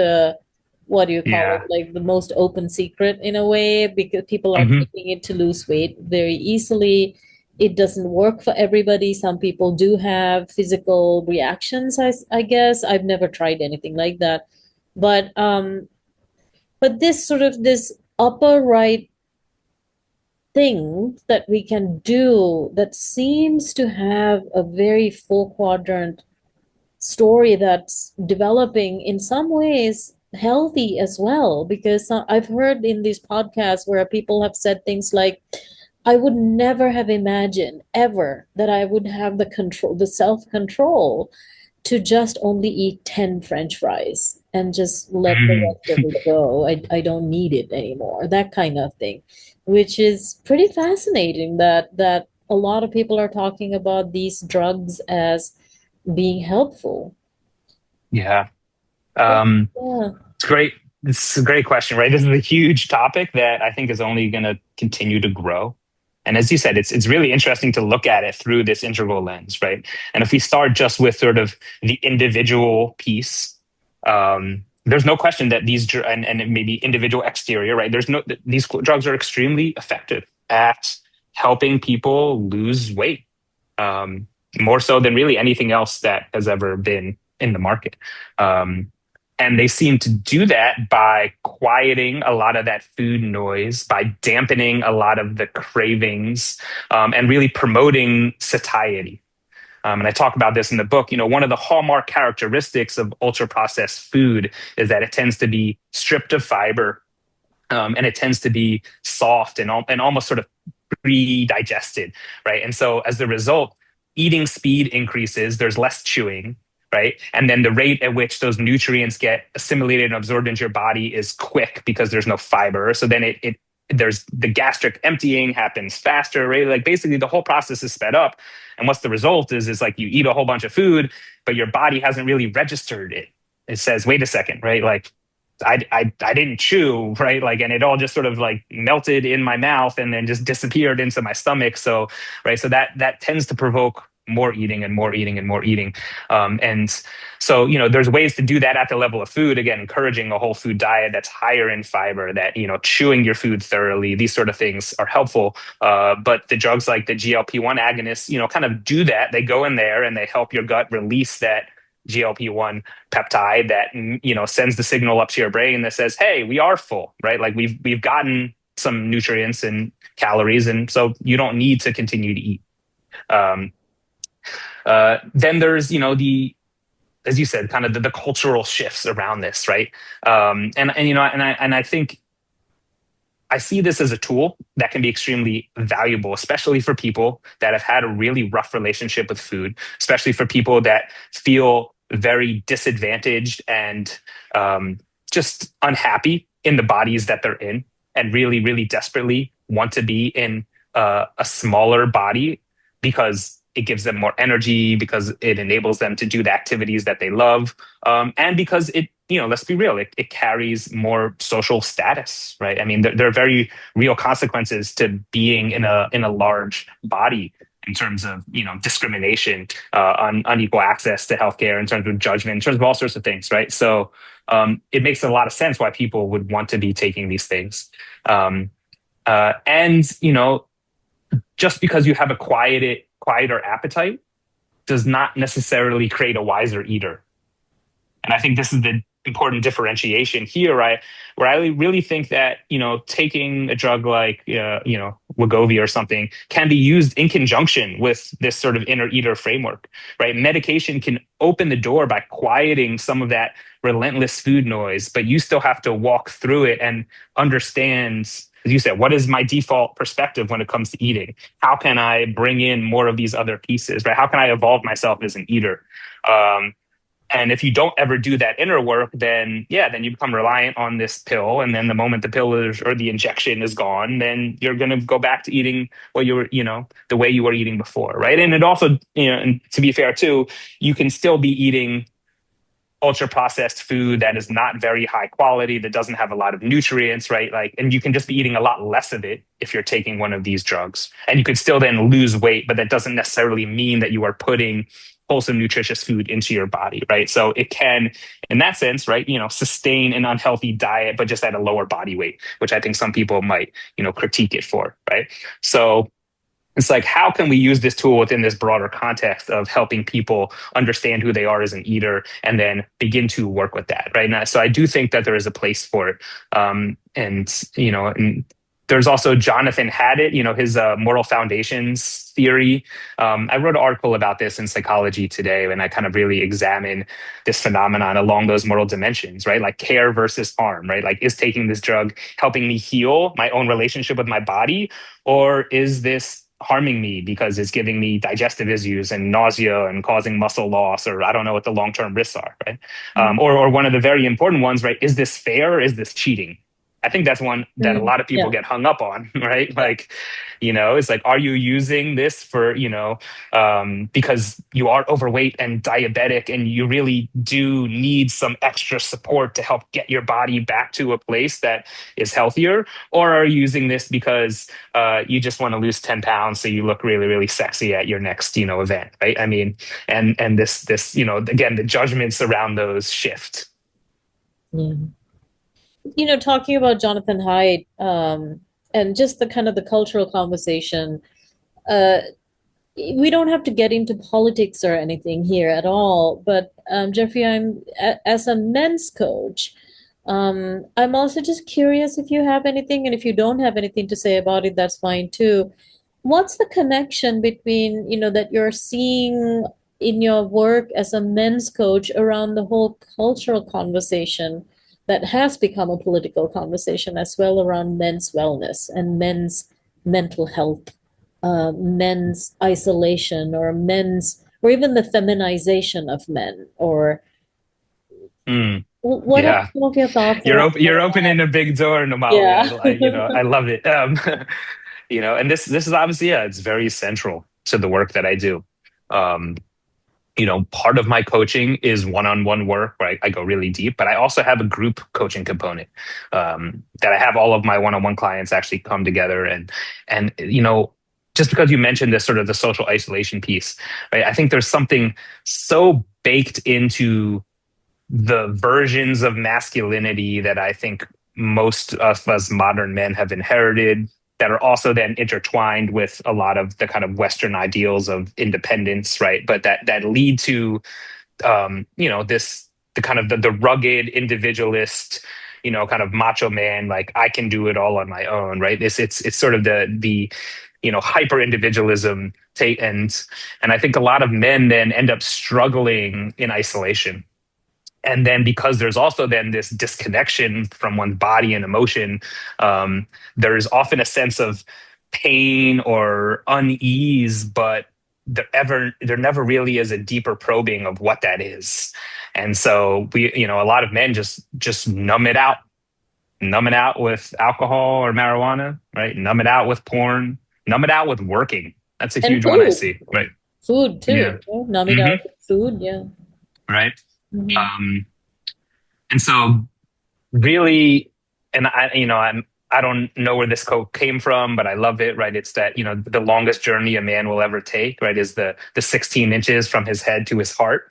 what do you call it? Like the most open secret in a way, because people are taking it to lose weight very easily. It doesn't work for everybody. Some people do have physical reactions, I guess. I've never tried anything like that. But this upper right thing that we can do that seems to have a very full quadrant story that's developing in some ways healthy as well, because I've heard in these podcasts where people have said things like, I would never have imagined ever that I would have the control, the self-control to just only eat 10 French fries and just let the Mm. rest of it go. I don't need it anymore. That kind of thing, which is pretty fascinating that a lot of people are talking about these drugs as being helpful. Yeah. Yeah. Um, Yeah. it's great. It's a great question, right? This is a huge topic that I think is only going to continue to grow. And as you said, it's really interesting to look at it through this integral lens, right? And if we start just with sort of the individual piece, there's no question that and maybe individual exterior, right? These drugs are extremely effective at helping people lose weight, um, more so than really anything else that has ever been in the market. Um, and they seem to do that by quieting a lot of that food noise, by dampening a lot of the cravings, and really promoting satiety. And I talk about this in the book. One of the hallmark characteristics of ultra processed food is that it tends to be stripped of fiber, and it tends to be soft and almost sort of pre-digested, right? And so as the result, eating speed increases, there's less chewing, right? And then the rate at which those nutrients get assimilated and absorbed into your body is quick because there's no fiber. So then there's the gastric emptying happens faster, right? Like basically the whole process is sped up. And what's the result is like you eat a whole bunch of food, but your body hasn't really registered it. It says, wait a second, right? Like I didn't chew, right? Like, and it all just sort of like melted in my mouth and then just disappeared into my stomach. So, right. So that tends to provoke more eating and more eating and more eating. And so, there's ways to do that at the level of food. Again, encouraging a whole food diet that's higher in fiber, that, chewing your food thoroughly, these sort of things are helpful. But the drugs like the GLP-1 agonists, kind of do that. They go in there and they help your gut release that GLP-1 peptide that sends the signal up to your brain that says, "Hey, we are full," right? Like we've gotten some nutrients and calories, and so you don't need to continue to eat. Um, then there's the, as you said, kind of the cultural shifts around this, right? I think I see this as a tool that can be extremely valuable, especially for people that have had a really rough relationship with food, especially for people that feel very disadvantaged and just unhappy in the bodies that they're in and really, really desperately want to be in a smaller body because it gives them more energy, because it enables them to do the activities that they love, and because let's be real, it carries more social status, right? I mean, there are very real consequences to being in a large body in terms of discrimination, on unequal access to healthcare, in terms of judgment, in terms of all sorts of things, right? So it makes a lot of sense why people would want to be taking these things, and just because you have a quieter appetite does not necessarily create a wiser eater. And I think this is the important differentiation here, right? Where I really think that, taking a drug like, Wegovy or something can be used in conjunction with this sort of inner eater framework, right? Medication can open the door by quieting some of that relentless food noise, but you still have to walk through it and understand, as you said, what is my default perspective when it comes to eating? How can I bring in more of these other pieces, right? How can I evolve myself as an eater? And if you don't ever do that inner work, then you become reliant on this pill. And then the moment the pill or the injection is gone, then you're going to go back to eating what you were, the way you were eating before, right? And it also, and to be fair too, you can still be eating ultra processed food that is not very high quality, that doesn't have a lot of nutrients, right? Like, and you can just be eating a lot less of it if you're taking one of these drugs. And you could still then lose weight, but that doesn't necessarily mean that you are putting wholesome, nutritious food into your body, right? So it can, in that sense, right, sustain an unhealthy diet, but just at a lower body weight, which I think some people might, critique it for, right? So it's like, how can we use this tool within this broader context of helping people understand who they are as an eater and then begin to work with that, right? Now, so I do think that there is a place for it. And There's also Jonathan Haddett, his moral foundations theory. I wrote an article about this in Psychology Today, and I kind of really examine this phenomenon along those moral dimensions, right? Like care versus harm, right? Like, is taking this drug helping me heal my own relationship with my body, or is this harming me because it's giving me digestive issues and nausea and causing muscle loss, or I don't know what the long-term risks are, right? Or one of the very important ones, right? Is this fair or is this cheating? I think that's one that a lot of people get hung up on, right? Like, it's like, are you using this for, because you are overweight and diabetic and you really do need some extra support to help get your body back to a place that is healthier? Or are you using this because you just want to lose 10 pounds so you look really, really sexy at your next, event, right? I mean, and this, again, the judgments around those shift. Yeah. Talking about Jonathan Haidt, and just the kind of the cultural conversation, uh, we don't have to get into politics or anything here at all. But Jeffrey, as a men's coach, I'm also just curious if you have anything, and if you don't have anything to say about it, that's fine too. What's the connection between, that you're seeing in your work as a men's coach around the whole cultural conversation that has become a political conversation as well, around men's wellness and men's mental health, men's isolation, or even the feminization of men, or what are some of your thoughts around You're opening a big door, Namali. I love it. And this is obviously, it's very central to the work that I do. Part of my coaching is one-on-one work where I go really deep, but I also have a group coaching component that I have all of my one-on-one clients actually come together and just because you mentioned this sort of the social isolation piece, right? I think there's something so baked into the versions of masculinity that I think most of us modern men have inherited, that are also then intertwined with a lot of the kind of Western ideals of independence, right? But that lead to, this the kind of the rugged individualist, kind of macho man, like I can do it all on my own, right? It's sort of the hyper individualism take, and I think a lot of men then end up struggling in isolation. And then because there's also then this disconnection from one's body and emotion, there's often a sense of pain or unease, but there never really is a deeper probing of what that is. And so a lot of men just numb it out with alcohol or marijuana, right? Numb it out with porn, numb it out with working. That's a huge one I see, right? Food too. Yeah. Numb it out with food, yeah. Right. And so really, and I don't know where this quote came from, but I love it, right? It's that, the longest journey a man will ever take, right, is the 16 inches from his head to his heart.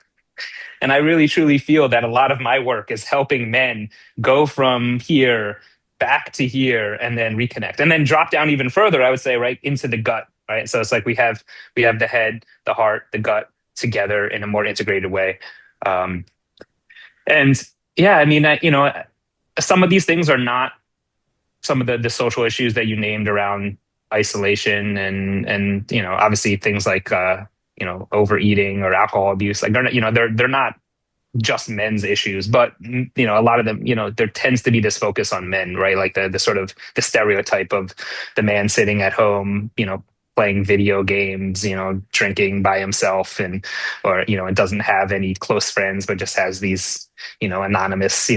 And I really, truly feel that a lot of my work is helping men go from here back to here and then reconnect and then drop down even further, I would say, right, into the gut, right? So it's like we have the head, the heart, the gut together in a more integrated way. And yeah, I mean, some of these things are not some of the social issues that you named around isolation and obviously things like overeating or alcohol abuse. Like they're not just men's issues, but a lot of them, there tends to be this focus on men, right? Like the sort of the stereotype of the man sitting at home, playing video games, drinking by himself and doesn't have any close friends, but just has these, anonymous,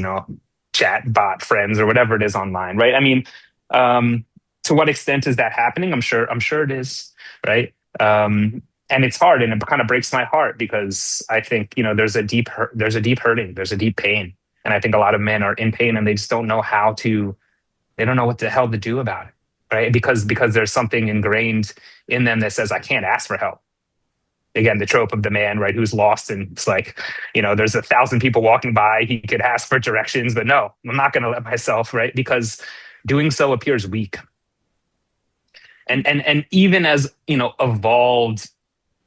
chat bot friends or whatever it is online. Right. I mean, to what extent is that happening? I'm sure it is. Right. And it's hard and it kind of breaks my heart because I think, there's a deep hurting, there's a deep pain. And I think a lot of men are in pain and they just don't know they don't know what the hell to do about it. Right. Because there's something ingrained in them that says, I can't ask for help. Again, the trope of the man, right, who's lost and it's like, there's 1,000 people walking by, he could ask for directions, but no, I'm not going to let myself, right, because doing so appears weak. And even as, evolved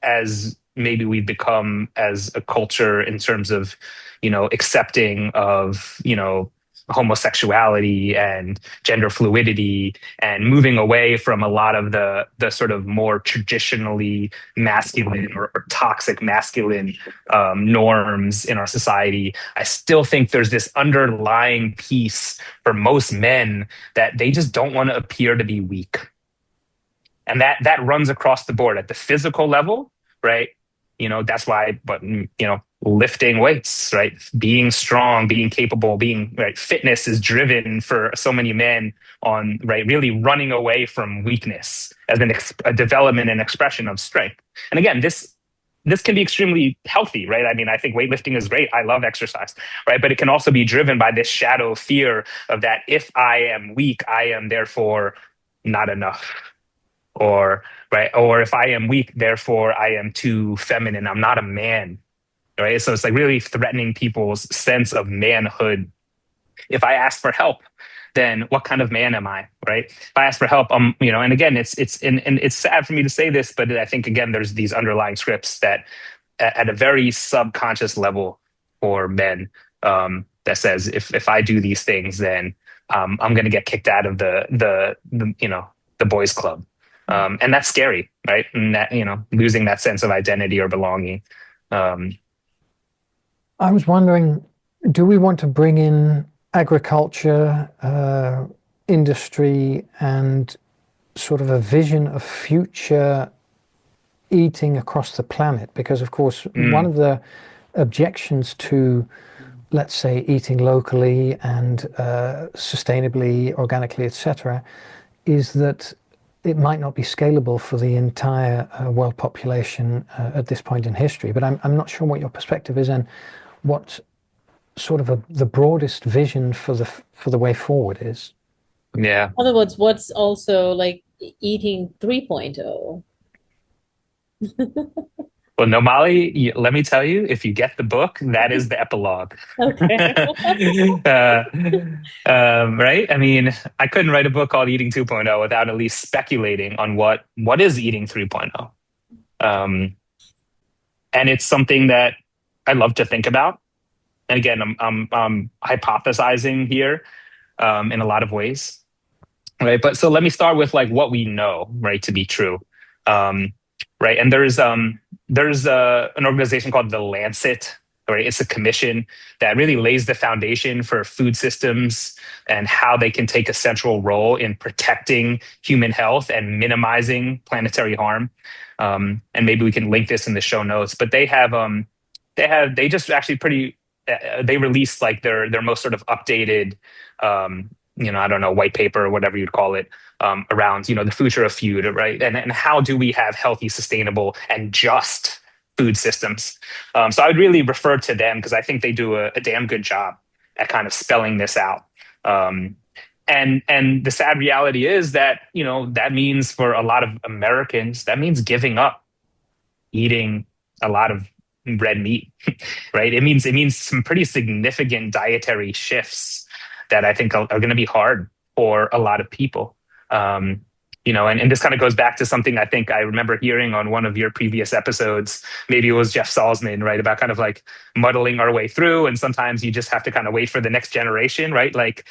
as maybe we've become as a culture in terms of, accepting of, homosexuality and gender fluidity, and moving away from a lot of the sort of more traditionally masculine or toxic masculine norms in our society, I still think there's this underlying piece for most men that they just don't want to appear to be weak. And that runs across the board at the physical level, right? That's why, but lifting weights, right? Being strong, being capable, being right. Fitness is driven for so many men on, right, really running away from weakness as a development and expression of strength. And again, this can be extremely healthy, right? I mean, I think weightlifting is great. I love exercise, right? But it can also be driven by this shadow fear of that if I am weak, I am therefore not enough. Or if I am weak, therefore I am too feminine. I'm not a man, right? So it's like really threatening people's sense of manhood. If I ask for help, then what kind of man am I, right? If I ask for help, and again, it's sad for me to say this, but I think again, there's these underlying scripts that, at a very subconscious level for men, that says if I do these things, then I'm going to get kicked out of the boys' club. And that's scary, right? And that, losing that sense of identity or belonging. I was wondering, do we want to bring in agriculture, industry, and sort of a vision of future eating across the planet? Because, of course, one of the objections to, let's say, eating locally and sustainably, organically, etc., is that it might not be scalable for the entire world population at this point in history. But I'm not sure what your perspective is and what sort of the broadest vision for the way forward is. Yeah. In other words, what's also like eating 3.0? Well, no, Molly, let me tell you, if you get the book, that is the epilogue. Okay. Right? I mean, I couldn't write a book called Eating 2.0 without at least speculating on what is Eating 3.0. And it's something that I love to think about. And again, I'm hypothesizing here in a lot of ways, right? But so let me start with like what we know, right, to be true. Right. And there's an organization called the Lancet, right? It's a commission that really lays the foundation for food systems and how they can take a central role in protecting human health and minimizing planetary harm. And maybe we can link this in the show notes, but they just actually they released like their most sort of updated, I don't know, white paper or whatever you'd call it, around, the future of food, right? And how do we have healthy, sustainable, and just food systems? So I would really refer to them because I think they do a damn good job at kind of spelling this out. And the sad reality is that, that means for a lot of Americans, that means giving up eating a lot of red meat, right? It means some pretty significant dietary shifts that I think are going to be hard for a lot of people. And this kind of goes back to something I think I remember hearing on one of your previous episodes. Maybe it was Jeff Salzman, right? About kind of like muddling our way through. And sometimes you just have to kind of wait for the next generation, right? Like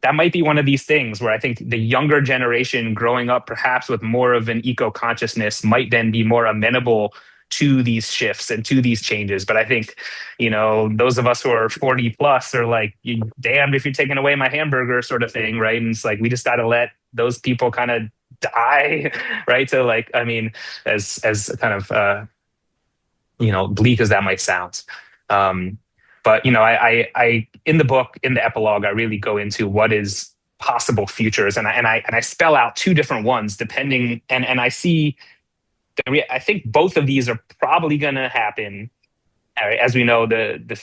that might be one of these things where I think the younger generation growing up perhaps with more of an eco-consciousness might then be more amenable to these shifts and to these changes. But I think, those of us who are 40 plus are like, you damned if you're taking away my hamburger sort of thing, right? And it's like, we just got to let those people kind of die, right? So like, I mean, as kind of, bleak as that might sound. But, I in the book, in the epilogue, I really go into what is possible futures. And I spell out two different ones depending, and I see, I think both of these are probably going to happen. As we know, the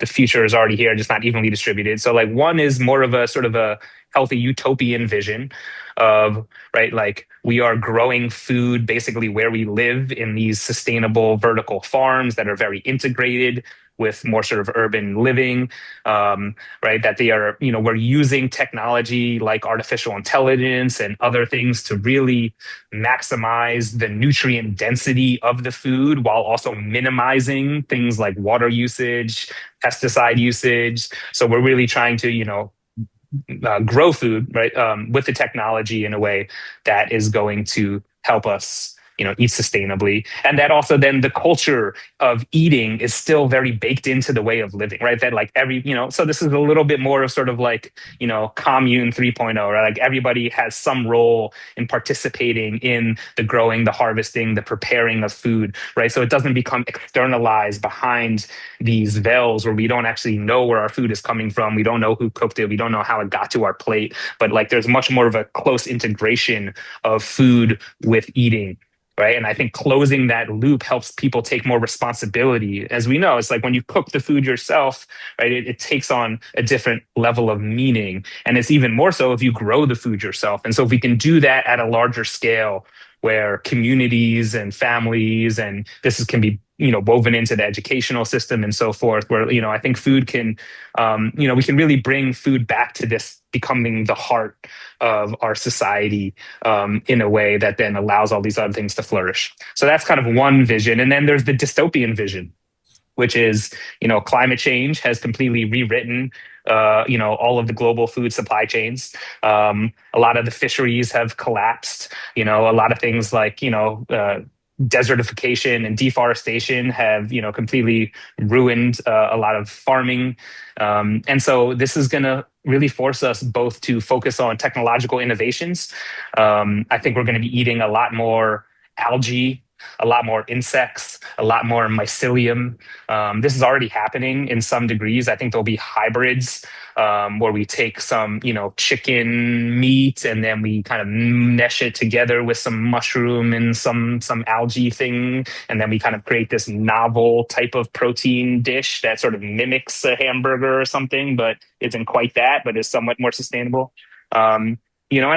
future is already here, just not evenly distributed. So like one is more of a sort of a healthy utopian vision of, right, like we are growing food basically where we live in these sustainable vertical farms that are very integrated with more sort of urban living, right? That they are, we're using technology like artificial intelligence and other things to really maximize the nutrient density of the food while also minimizing things like water usage, pesticide usage. So we're really trying to, grow food, right, with the technology in a way that is going to help us, eat sustainably. And that also then the culture of eating is still very baked into the way of living, right? That like so this is a little bit more of sort of like, commune 3.0, right? Like everybody has some role in participating in the growing, the harvesting, the preparing of food, right? So it doesn't become externalized behind these veils where we don't actually know where our food is coming from. We don't know who cooked it. We don't know how it got to our plate. But like there's much more of a close integration of food with eating. Right. And I think closing that loop helps people take more responsibility. As we know, it's like when you cook the food yourself, right, it takes on a different level of meaning. And it's even more so if you grow the food yourself. And so if we can do that at a larger scale, where communities and families and can be woven into the educational system and so forth, where I think food can we can really bring food back to this becoming the heart of our society, in a way that then allows all these other things to flourish. So that's kind of one vision. And then there's the dystopian vision, which is, climate change has completely rewritten, all of the global food supply chains. A lot of the fisheries have collapsed. A lot of things like, desertification and deforestation have, completely ruined a lot of farming. And so this is going to really force us both to focus on technological innovations. I think we're going to be eating a lot more algae, a lot more insects, a lot more mycelium. This is already happening in some degrees. I think there'll be hybrids, where we take some, chicken meat and then we kind of mesh it together with some mushroom and some algae thing, and then we kind of create this novel type of protein dish that sort of mimics a hamburger or something, but isn't quite that, but is somewhat more sustainable. And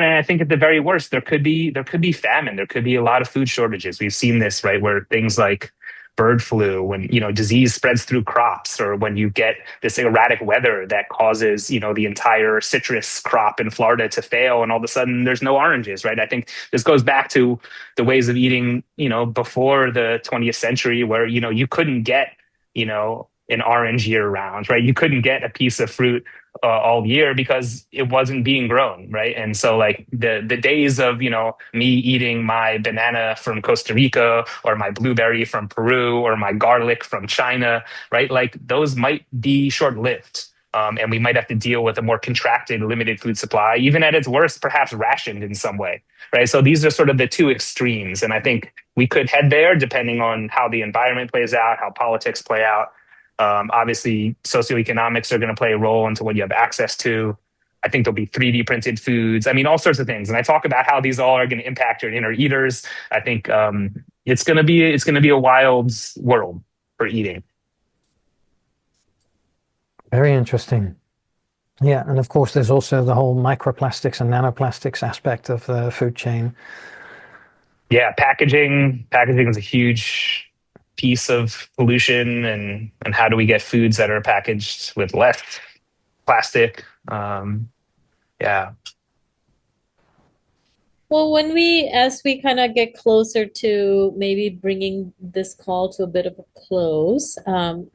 I think at the very worst, there could be famine. There could be a lot of food shortages. We've seen this, right, where things like bird flu, when disease spreads through crops, or when you get this erratic weather that causes the entire citrus crop in Florida to fail, and all of a sudden there's no oranges, right? I think this goes back to the ways of eating, before the 20th century, where you couldn't get an orange year round, right? You couldn't get a piece of fruit all year because it wasn't being grown, right? And so like the days of me eating my banana from Costa Rica, or my blueberry from Peru, or my garlic from China, right? Like those might be short-lived. And we might have to deal with a more contracted, limited food supply, even at its worst, perhaps rationed in some way, right? So these are sort of the two extremes. And I think we could head there depending on how the environment plays out, how politics play out. Obviously, socioeconomics are going to play a role into what you have access to. I think there'll be 3D printed foods. I mean, all sorts of things. And I talk about how these all are going to impact your inner eaters. I think it's going to be a wild world for eating. Very interesting. Yeah, and of course, there's also the whole microplastics and nanoplastics aspect of the food chain. Yeah, packaging is a huge piece of pollution, and how do we get foods that are packaged with less plastic? Yeah. Well, as we kind of get closer to maybe bringing this call to a bit of a close,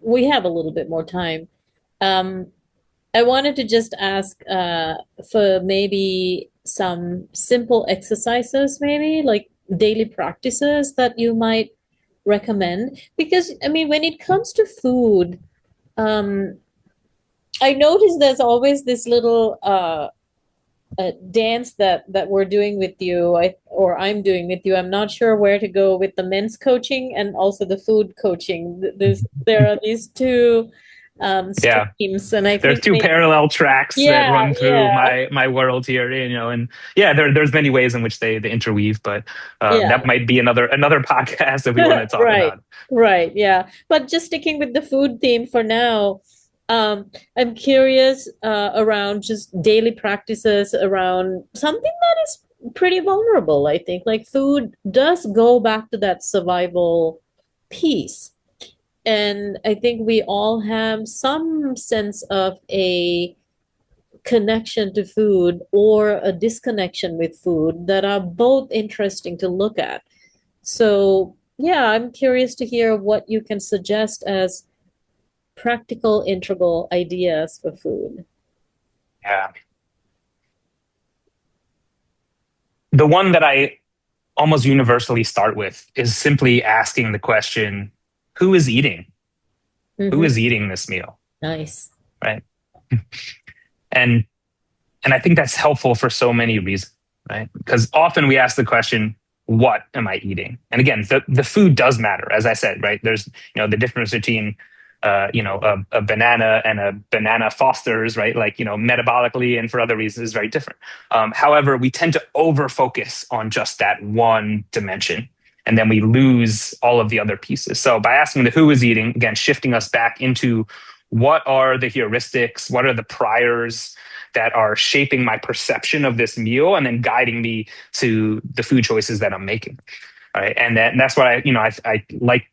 we have a little bit more time. I wanted to just ask for maybe some simple exercises, maybe like daily practices that you might recommend. Because, I mean, when it comes to food, I notice there's always this little dance that we're doing with you, or I'm doing with you. I'm not sure where to go with the men's coaching and also the food coaching. There are these two streams, and I there's think two parallel tracks that run through my world here, and there's many ways in which they interweave, but that might be another podcast that we want to talk about. Right, yeah. But just sticking with the food theme for now, I'm curious around just daily practices around something that is pretty vulnerable, I think. Like food does go back to that survival piece. And I think we all have some sense of a connection to food or a disconnection with food that are both interesting to look at. So, yeah, I'm curious to hear what you can suggest as practical, integral ideas for food. Yeah. The one that I almost universally start with is simply asking the question, who is eating? Who Mm-hmm. is eating this meal? Nice. Right. And and I think that's helpful for so many reasons, right? Because often we ask the question, what am I eating? And again, the food does matter, as I said, right? There's, the difference between, a banana and a banana Foster's, right? Like, metabolically and for other reasons is very different. However, we tend to over focus on just that one dimension. And then we lose all of the other pieces. So by asking the who is eating, again, shifting us back into what are the heuristics, what are the priors that are shaping my perception of this meal and then guiding me to the food choices that I'm making. Right. And that's why I like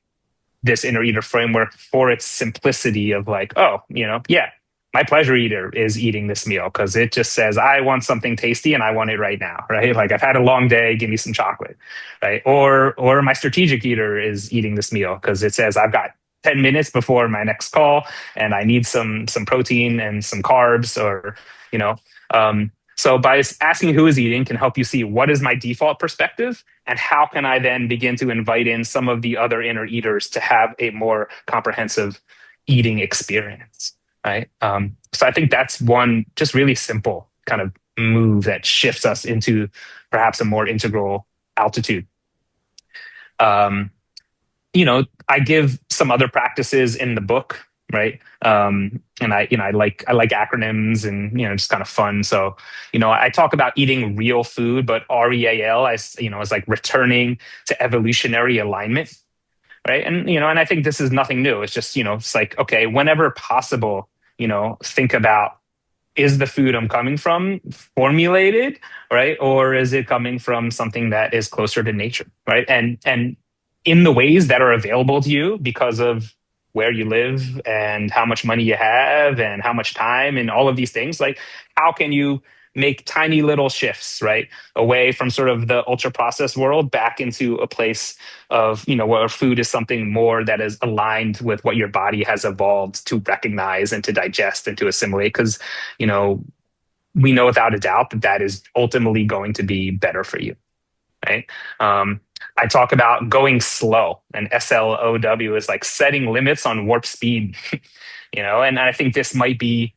this inner eater framework for its simplicity of like, oh, yeah, my pleasure eater is eating this meal because it just says, I want something tasty and I want it right now. Right. Like I've had a long day, give me some chocolate. Right. Or my strategic eater is eating this meal because it says, I've got 10 minutes before my next call and I need some protein and some carbs or, you know, so by asking who is eating can help you see what is my default perspective and how can I then begin to invite in some of the other inner eaters to have a more comprehensive eating experience, right? So I think that's one just really simple kind of move that shifts us into perhaps a more integral altitude. I give some other practices in the book, right? And I like acronyms and just kind of fun. So I talk about eating real food, but REAL as is like returning to evolutionary alignment, right? And I think this is nothing new. It's just it's like okay, whenever possible, think about is the food I'm coming from formulated, right? Or is it coming from something that is closer to nature, right? And in the ways that are available to you because of where you live and how much money you have and how much time and all of these things, like how can you make tiny little shifts, right? Away from sort of the ultra processed world back into a place of, where food is something more that is aligned with what your body has evolved to recognize and to digest and to assimilate. Because, we know without a doubt that that is ultimately going to be better for you, right? I talk about going slow, and SLOW is like setting limits on warp speed, and I think this might be,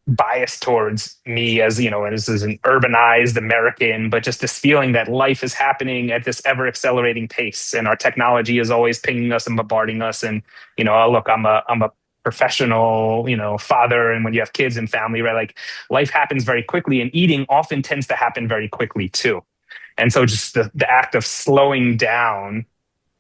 biased towards me as as an urbanized American, but just this feeling that life is happening at this ever accelerating pace, and our technology is always pinging us and bombarding us. And oh, look, I'm a professional, father, and when you have kids and family, right, like life happens very quickly, and eating often tends to happen very quickly too. And so just the act of slowing down,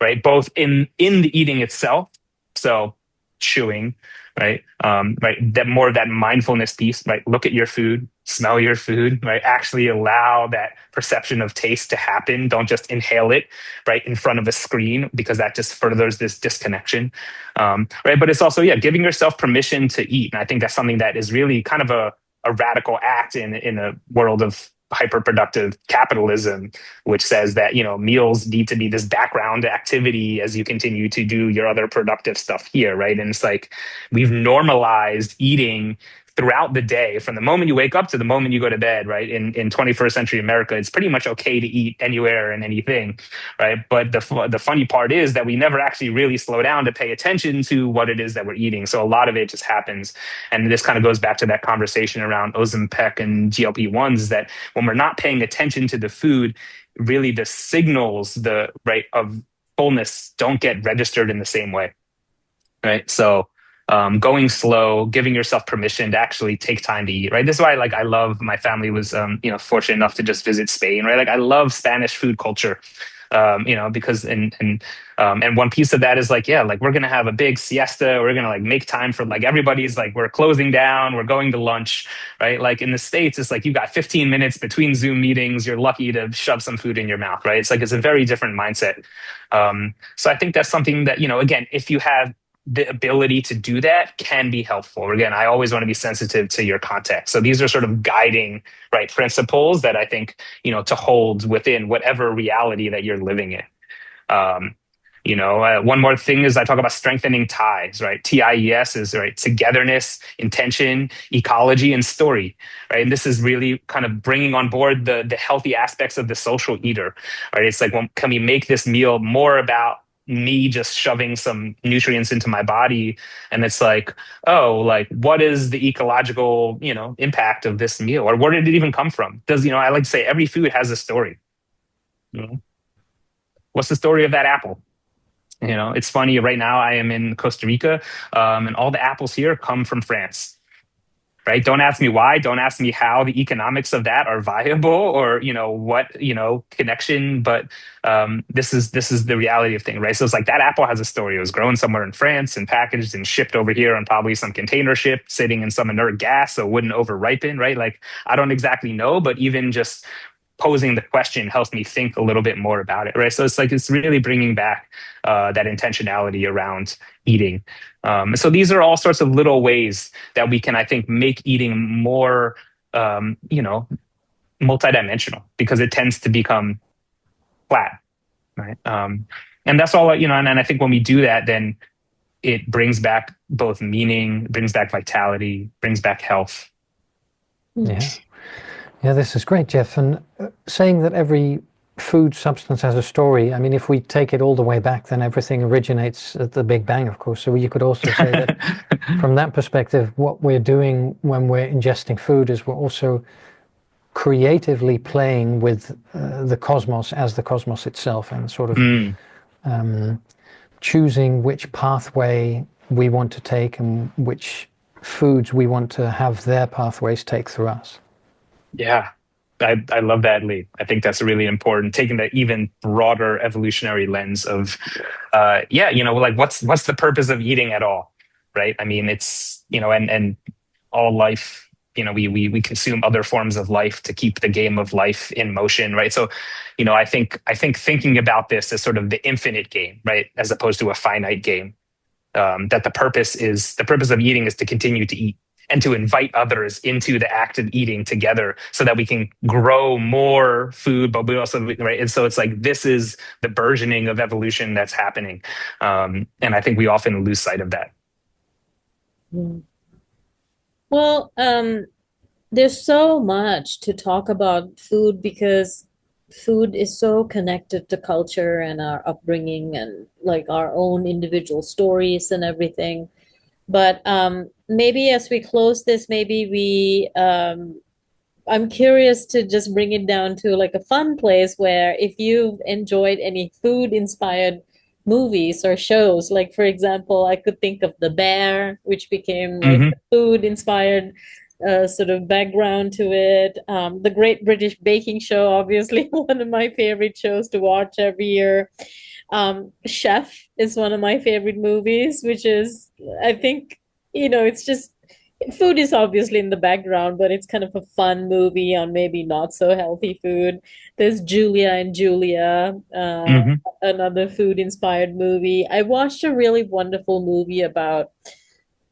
right, both in the eating itself, so chewing, right, right, that more of that mindfulness piece, right, look at your food, smell your food, right, actually allow that perception of taste to happen. Don't just inhale it right in front of a screen because that just furthers this disconnection, right? But it's also, yeah, giving yourself permission to eat. And I think that's something that is really kind of a radical act in a world of hyper-productive capitalism, which says that meals need to be this background activity as you continue to do your other productive stuff here, right? And it's like we've normalized eating throughout the day, from the moment you wake up to the moment you go to bed, right? In 21st century America, it's pretty much okay to eat anywhere and anything, right? But the funny part is that we never actually really slow down to pay attention to what it is that we're eating. So a lot of it just happens. And this kind of goes back to that conversation around Ozempic and GLP-1s, that when we're not paying attention to the food, really the signals of fullness don't get registered in the same way, right? So going slow, giving yourself permission to actually take time to eat, right? This is why, like, I love, my family was, fortunate enough to just visit Spain, right? Like, I love Spanish food culture. because and one piece of that is like, yeah, like we're gonna have a big siesta. We're gonna like make time for like everybody's like we're closing down. We're going to lunch, right? Like in the States, it's like you got 15 minutes between Zoom meetings. You're lucky to shove some food in your mouth, right? It's like it's a very different mindset. So I think that's something that, again, if you have the ability to do that, can be helpful. Again, I always want to be sensitive to your context. So these are sort of guiding, right, principles that I think, to hold within whatever reality that you're living in. One more thing is I talk about strengthening ties, right? TIES is right, togetherness, intention, ecology, and story, right? And this is really kind of bringing on board the healthy aspects of the social eater, right? It's like, well, can we make this meal more about me just shoving some nutrients into my body? And it's like, oh, like what is the ecological, impact of this meal, or where did it even come from? I like to say every food has a story. What's the story of that apple? It's funny. Right now, I am in Costa Rica, and all the apples here come from France. Right? Don't ask me why. Don't ask me how the economics of that are viable, or what connection. But this is the reality of things, right? So it's like that apple has a story. It was grown somewhere in France and packaged and shipped over here on probably some container ship, sitting in some inert gas, so it wouldn't over ripen, right? Like I don't exactly know, but even just posing the question helps me think a little bit more about it, right? So it's like it's really bringing back that intentionality around eating. So these are all sorts of little ways that we can, I think, make eating more, multidimensional, because it tends to become flat, right? And that's all, and I think when we do that, then it brings back both meaning, brings back vitality, brings back health. Yeah. Yeah, this is great, Jeff. And saying that every food substance has a story, I mean, if we take it all the way back, then everything originates at the Big Bang, of course. So you could also say that from that perspective, what we're doing when we're ingesting food is we're also creatively playing with the cosmos as the cosmos itself, and sort of choosing which pathway we want to take and which foods we want to have their pathways take through us. Yeah, I love that, Lee. I think that's really important, taking that even broader evolutionary lens of, like what's the purpose of eating at all, right? I mean, it's, and all life, we consume other forms of life to keep the game of life in motion, right? So, I think thinking about this as sort of the infinite game, right, as opposed to a finite game, that the purpose of eating is to continue to eat, and to invite others into the act of eating together, so that we can grow more food, but we also, right? And so it's like, this is the burgeoning of evolution that's happening. And I think we often lose sight of that. Well, there's so much to talk about food, because food is so connected to culture and our upbringing and like our own individual stories and everything. But maybe as we close this, I'm curious to just bring it down to like a fun place where if you've enjoyed any food inspired movies or shows, like for example, I could think of The Bear, which became like a food inspired sort of background to it. The Great British Baking Show, obviously, one of my favorite shows to watch every year. Chef is one of my favorite movies, which is, I think, it's just food is obviously in the background, but it's kind of a fun movie on maybe not so healthy food. There's Julia and Julia, another food inspired movie. I watched a really wonderful movie about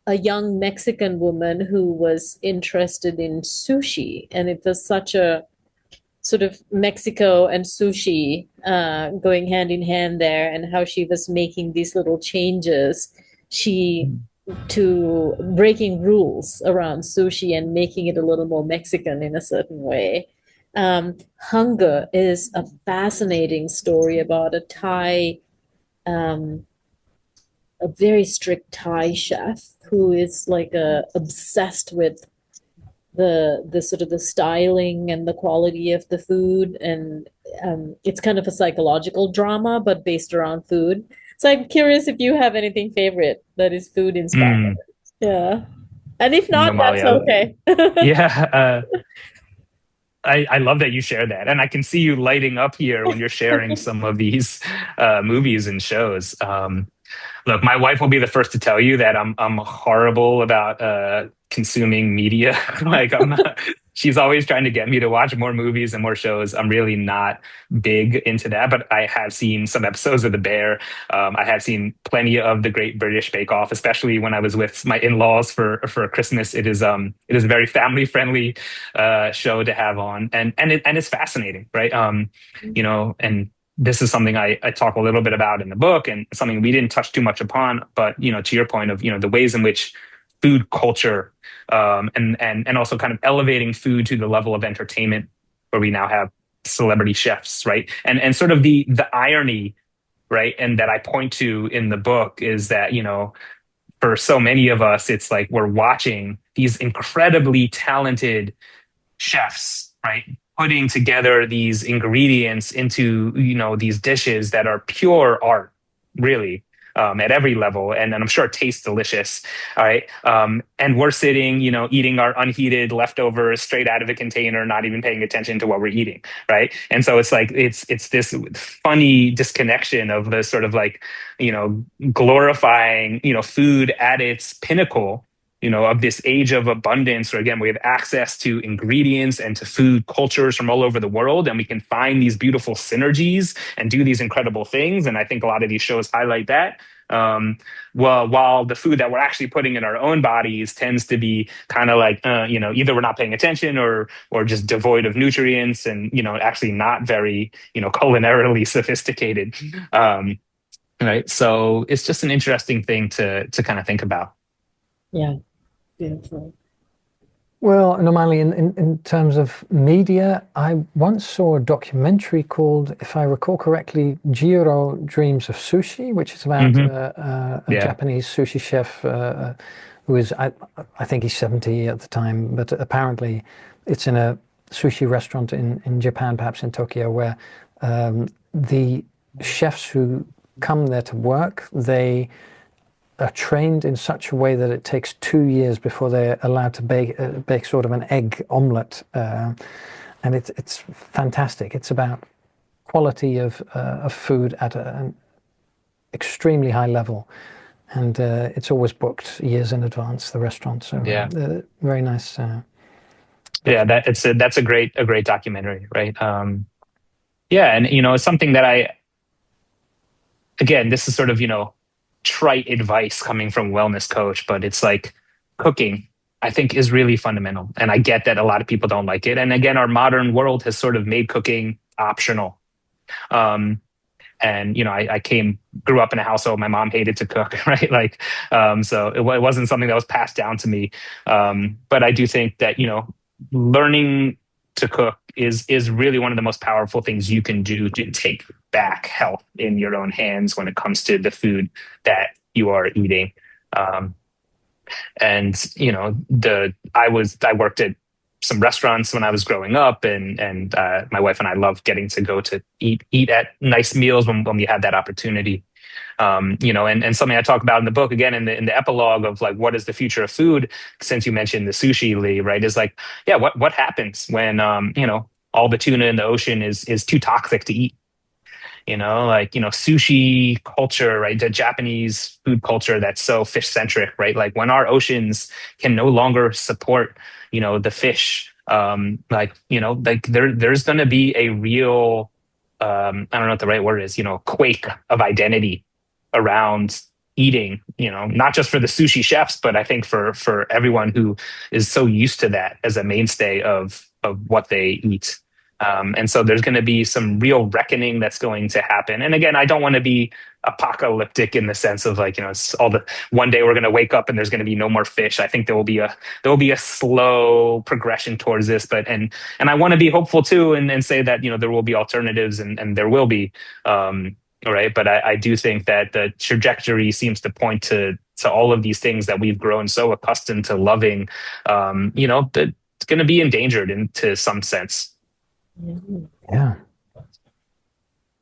a young Mexican woman who was interested in sushi, and it was such a sort of Mexico and sushi going hand in hand there, and how she was making these little changes to breaking rules around sushi and making it a little more Mexican in a certain way. Hunger is a fascinating story about a very strict Thai chef who is like obsessed with the sort of the styling and the quality of the food, and it's kind of a psychological drama but based around food. So I'm curious if you have anything favorite that is food inspired. Yeah, and if not, that's okay. Yeah. I love that you share that, and I can see you lighting up here when you're sharing some of these movies and shows. Look, my wife will be the first to tell you that I'm horrible about consuming media. Like I'm not, she's always trying to get me to watch more movies and more shows. I'm really not big into that, but I have seen some episodes of The Bear. I have seen plenty of The Great British Bake Off, especially when I was with my in-laws for Christmas. It is a very family friendly show to have on, and it's fascinating, right? And this is something I talk a little bit about in the book, and something we didn't touch too much upon. But to your point of the ways in which food culture, and also kind of elevating food to the level of entertainment, where we now have celebrity chefs, right? And sort of the irony, right, and that I point to in the book is that for so many of us, it's like we're watching these incredibly talented chefs, right, putting together these ingredients into these dishes that are pure art, really, at every level, and I'm sure it tastes delicious. All right, and we're sitting, eating our unheated leftovers straight out of the container, not even paying attention to what we're eating, right? And so it's like it's this funny disconnection of the sort of like glorifying food at its pinnacle, of this age of abundance, where again, we have access to ingredients and to food cultures from all over the world, and we can find these beautiful synergies and do these incredible things. And I think a lot of these shows highlight that. Well, while the food that we're actually putting in our own bodies tends to be kind of like, either we're not paying attention or just devoid of nutrients, and actually not very, culinarily sophisticated. Right. So it's just an interesting thing to kind of think about. Yeah, beautiful. Well, normally in terms of media, I once saw a documentary called, if I recall correctly, Jiro Dreams of Sushi, which is about Hmm. a Yeah. Japanese sushi chef who is, I think he's 70 at the time, but apparently it's in a sushi restaurant in Japan, perhaps in Tokyo, where the chefs who come there to work, they are trained in such a way that it takes 2 years before they're allowed to bake sort of an egg omelette, and it's fantastic. It's about quality of food at an extremely high level, and it's always booked years in advance, the restaurant. So Yeah. very nice. Yeah, that's a great documentary, right? Yeah, and it's something that again, this is sort of trite advice coming from a wellness coach, but it's like cooking, I think, is really fundamental, and I get that a lot of people don't like it. And again, our modern world has sort of made cooking optional. And I grew up in a household, my mom hated to cook, right? Like, so it wasn't something that was passed down to me. But I do think that learning to cook is really one of the most powerful things you can do to take back health in your own hands when it comes to the food that you are eating. And I worked at some restaurants when I was growing up, and my wife and I love getting to go to eat at nice meals when we had that opportunity. And something I talk about in the book, again, in the epilogue of like, what is the future of food? Since you mentioned the sushi, Lee, right? Is like, yeah, what happens when all the tuna in the ocean is too toxic to eat? Like, sushi culture, right? The Japanese food culture that's so fish centric, right? Like when our oceans can no longer support, the fish, like there's going to be a real, I don't know what the right word is, quake of identity around eating, not just for the sushi chefs, but I think for everyone who is so used to that as a mainstay of what they eat. And so there's going to be some real reckoning that's going to happen. And again, I don't want to be apocalyptic in the sense of like, it's one day we're going to wake up and there's going to be no more fish. I think there will be a slow progression towards this, and I want to be hopeful too, and say that, there will be alternatives, and there will be, all right. But I do think that the trajectory seems to point to all of these things that we've grown so accustomed to loving, that it's going to be endangered into some sense. Yeah.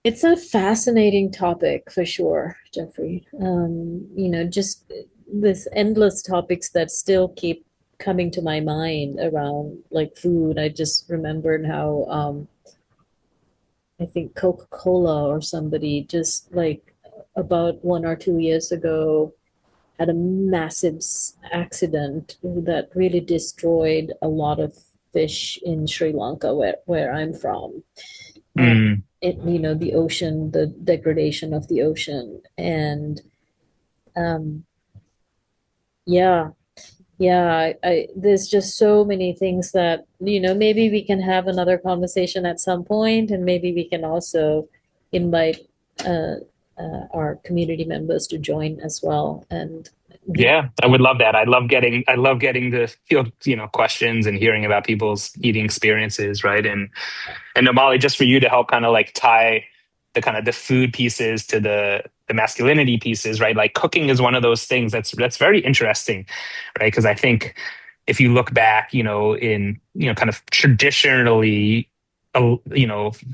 It's a fascinating topic for sure, Jeffrey. Just this endless topics that still keep coming to my mind around like food. I just remembered how I think Coca-Cola or somebody just like about 1 or 2 years ago had a massive accident that really destroyed a lot of fish in Sri Lanka, where I'm from. Mm. The ocean, the degradation of the ocean, and um, yeah, yeah, there's just so many things that, maybe we can have another conversation at some point, and maybe we can also invite uh, our community members to join as well. And we, Yeah, I would love that. I love getting the field, questions and hearing about people's eating experiences, right? And Namali, just for you to help kind of like tie the kind of the food pieces to the masculinity pieces, right? Like cooking is one of those things that's very interesting, right? Because I think if you look back, in kind of traditionally,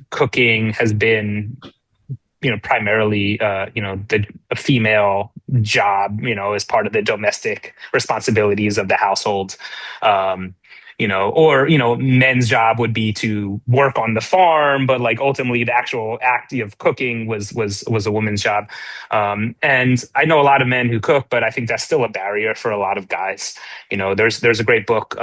cooking has been primarily the a female job, as part of the domestic responsibilities of the household. um or men's job would be to work on the farm, but like ultimately the actual act of cooking was a woman's job. And I know a lot of men who cook, but I think that's still a barrier for a lot of guys. There's a great book,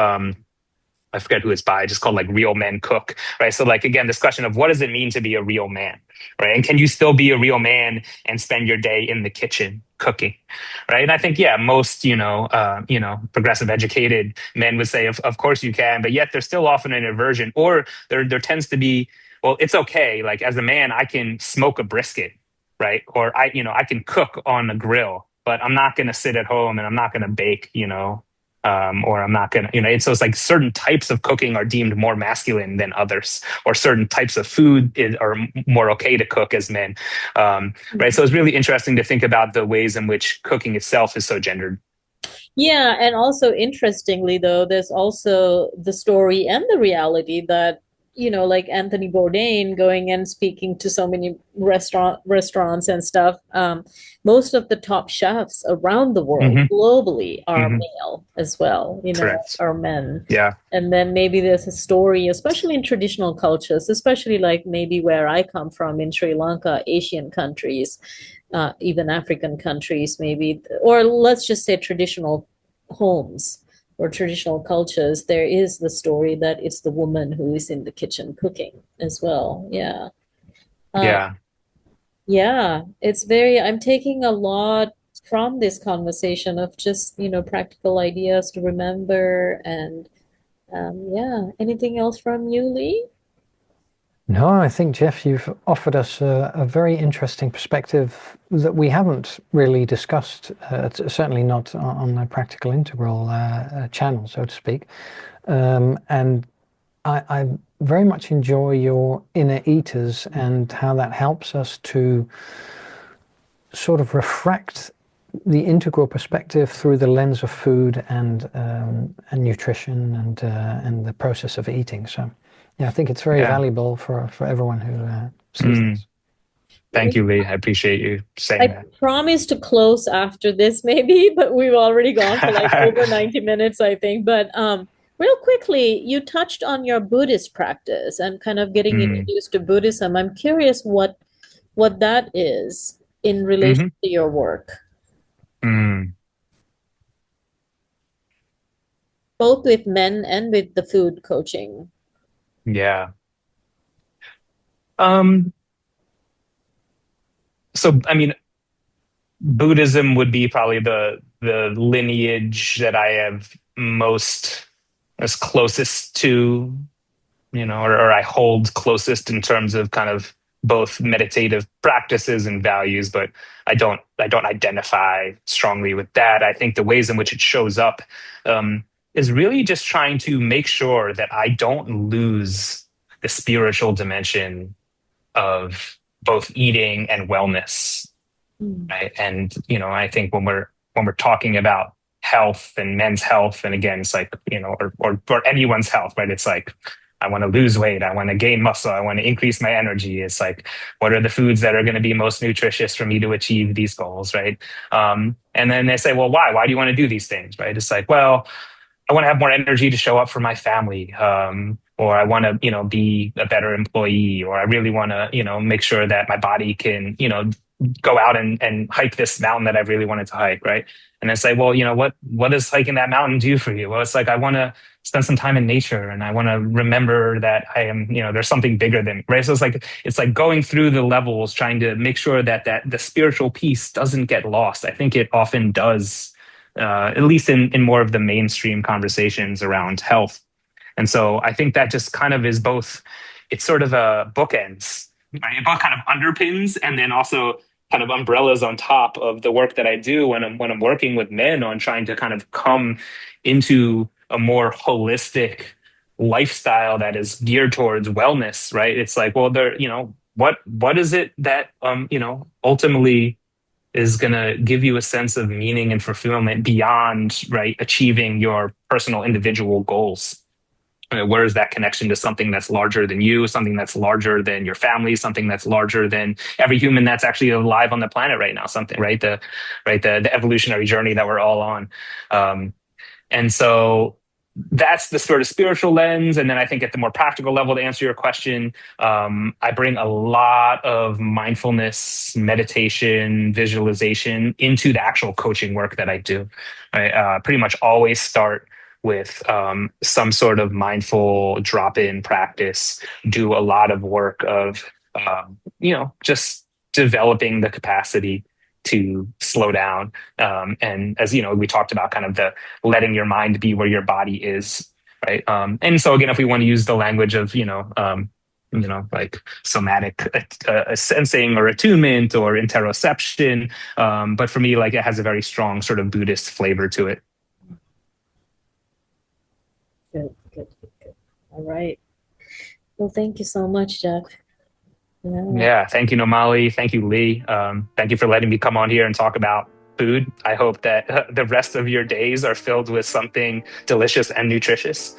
I forget who it's by, just called like Real Men Cook, right? So like again, this question of what does it mean to be a real man, right? And can you still be a real man and spend your day in the kitchen cooking, right? And I think yeah, most progressive educated men would say of course you can, but yet there's still often an aversion, or there tends to be, well, it's okay. Like as a man, I can smoke a brisket, right? Or I can cook on the grill, but I'm not going to sit at home and I'm not going to bake, or I'm not gonna, so it's like certain types of cooking are deemed more masculine than others, or certain types of food are more okay to cook as men, right? So it's really interesting to think about the ways in which cooking itself is so gendered. Yeah, and also interestingly, though, there's also the story and the reality that, like Anthony Bourdain going and speaking to so many restaurants and stuff. Most of the top chefs around the world Hmm. globally are Hmm. male as well, Correct. are men. Yeah. And then maybe there's a story, especially in traditional cultures, especially like maybe where I come from in Sri Lanka, Asian countries, even African countries, maybe, or let's just say traditional homes or traditional cultures, there is the story that it's the woman who is in the kitchen cooking as well. Yeah. Uh, Yeah. yeah, I'm taking a lot from this conversation of just, practical ideas to remember. And yeah, anything else from you, Lee? No, I think, Jeff, you've offered us a very interesting perspective that we haven't really discussed, certainly not on the Practical Integral channel, so to speak. And I very much enjoy your inner eaters and how that helps us to sort of refract the integral perspective through the lens of food and nutrition and the process of eating. So, yeah, I think it's very Yeah. valuable for everyone who sees Mm. this. Thank you, Lee. I appreciate you saying I that. promise to close after this, maybe, but we've already gone for like over 90 minutes, I think. But real quickly, you touched on your Buddhist practice and kind of getting Mm. introduced to Buddhism. I'm curious what that is in relation Hmm. to your work, Mm. both with men and with the food coaching. Yeah. Um, so I mean, Buddhism would be probably the lineage that I have most as closest to, or I hold closest in terms of kind of both meditative practices and values, but I don't identify strongly with that. I think the ways in which it shows up, is really just trying to make sure that I don't lose the spiritual dimension of both eating and wellness, Mm. right? And I think when we're talking about health and men's health, and again, it's like or anyone's health, right? It's like I want to lose weight, I want to gain muscle, I want to increase my energy. It's like what are the foods that are going to be most nutritious for me to achieve these goals, right? And then they say, well, why do you want to do these things, right? It's like, well, I want to have more energy to show up for my family, or I want to, be a better employee, or I really want to, make sure that my body can, go out and hike this mountain that I really wanted to hike, right? And it's like, well, what does hiking that mountain do for you? Well, it's like I want to spend some time in nature, and I want to remember that I am, there's something bigger than me, right? So it's like going through the levels, trying to make sure that the spiritual piece doesn't get lost. I think it often does, at least in more of the mainstream conversations around health. And so I think that just kind of is both, it's sort of a bookends, right? It both kind of underpins and then also kind of umbrellas on top of the work that I do when I'm working with men on trying to kind of come into a more holistic lifestyle that is geared towards wellness, right? It's like, well, what is it that ultimately is going to give you a sense of meaning and fulfillment beyond, right, achieving your personal individual goals? Where is that connection to something that's larger than you, something that's larger than your family, something that's larger than every human that's actually alive on the planet right now, something, right? The evolutionary journey that we're all on. And so that's the sort of spiritual lens. And then I think at the more practical level, to answer your question, I bring a lot of mindfulness, meditation, visualization into the actual coaching work that I do. I pretty much always start with some sort of mindful drop-in practice, do a lot of work of, just developing the capacity to slow down. And as we talked about, kind of the letting your mind be where your body is, right? And so again, if we want to use the language of like somatic sensing or attunement or interoception, but for me, like it has a very strong sort of Buddhist flavor to it. Good, good, good, good. All right. Well, thank you so much, Jeff. Yeah, thank you, Nomali. Thank you, Lee. Thank you for letting me come on here and talk about food. I hope that the rest of your days are filled with something delicious and nutritious.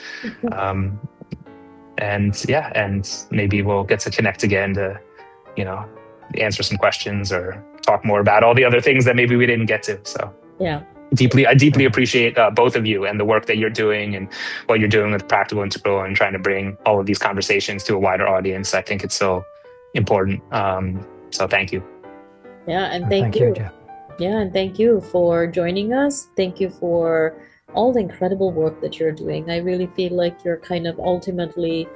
And maybe we'll get to connect again to, answer some questions or talk more about all the other things that maybe we didn't get to. So yeah. I deeply appreciate both of you and the work that you're doing and what you're doing with Practical Integral and trying to bring all of these conversations to a wider audience. I think it's so important. So thank you. Yeah, and thank you. Jeff. Yeah, and thank you for joining us. Thank you for all the incredible work that you're doing. I really feel like you're kind of ultimately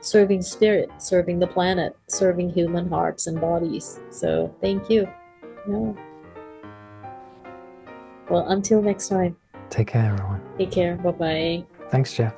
serving spirit, serving the planet, serving human hearts and bodies. So thank you. Yeah. Well, until next time. Take care, everyone. Take care. Bye-bye. Thanks, Jeff.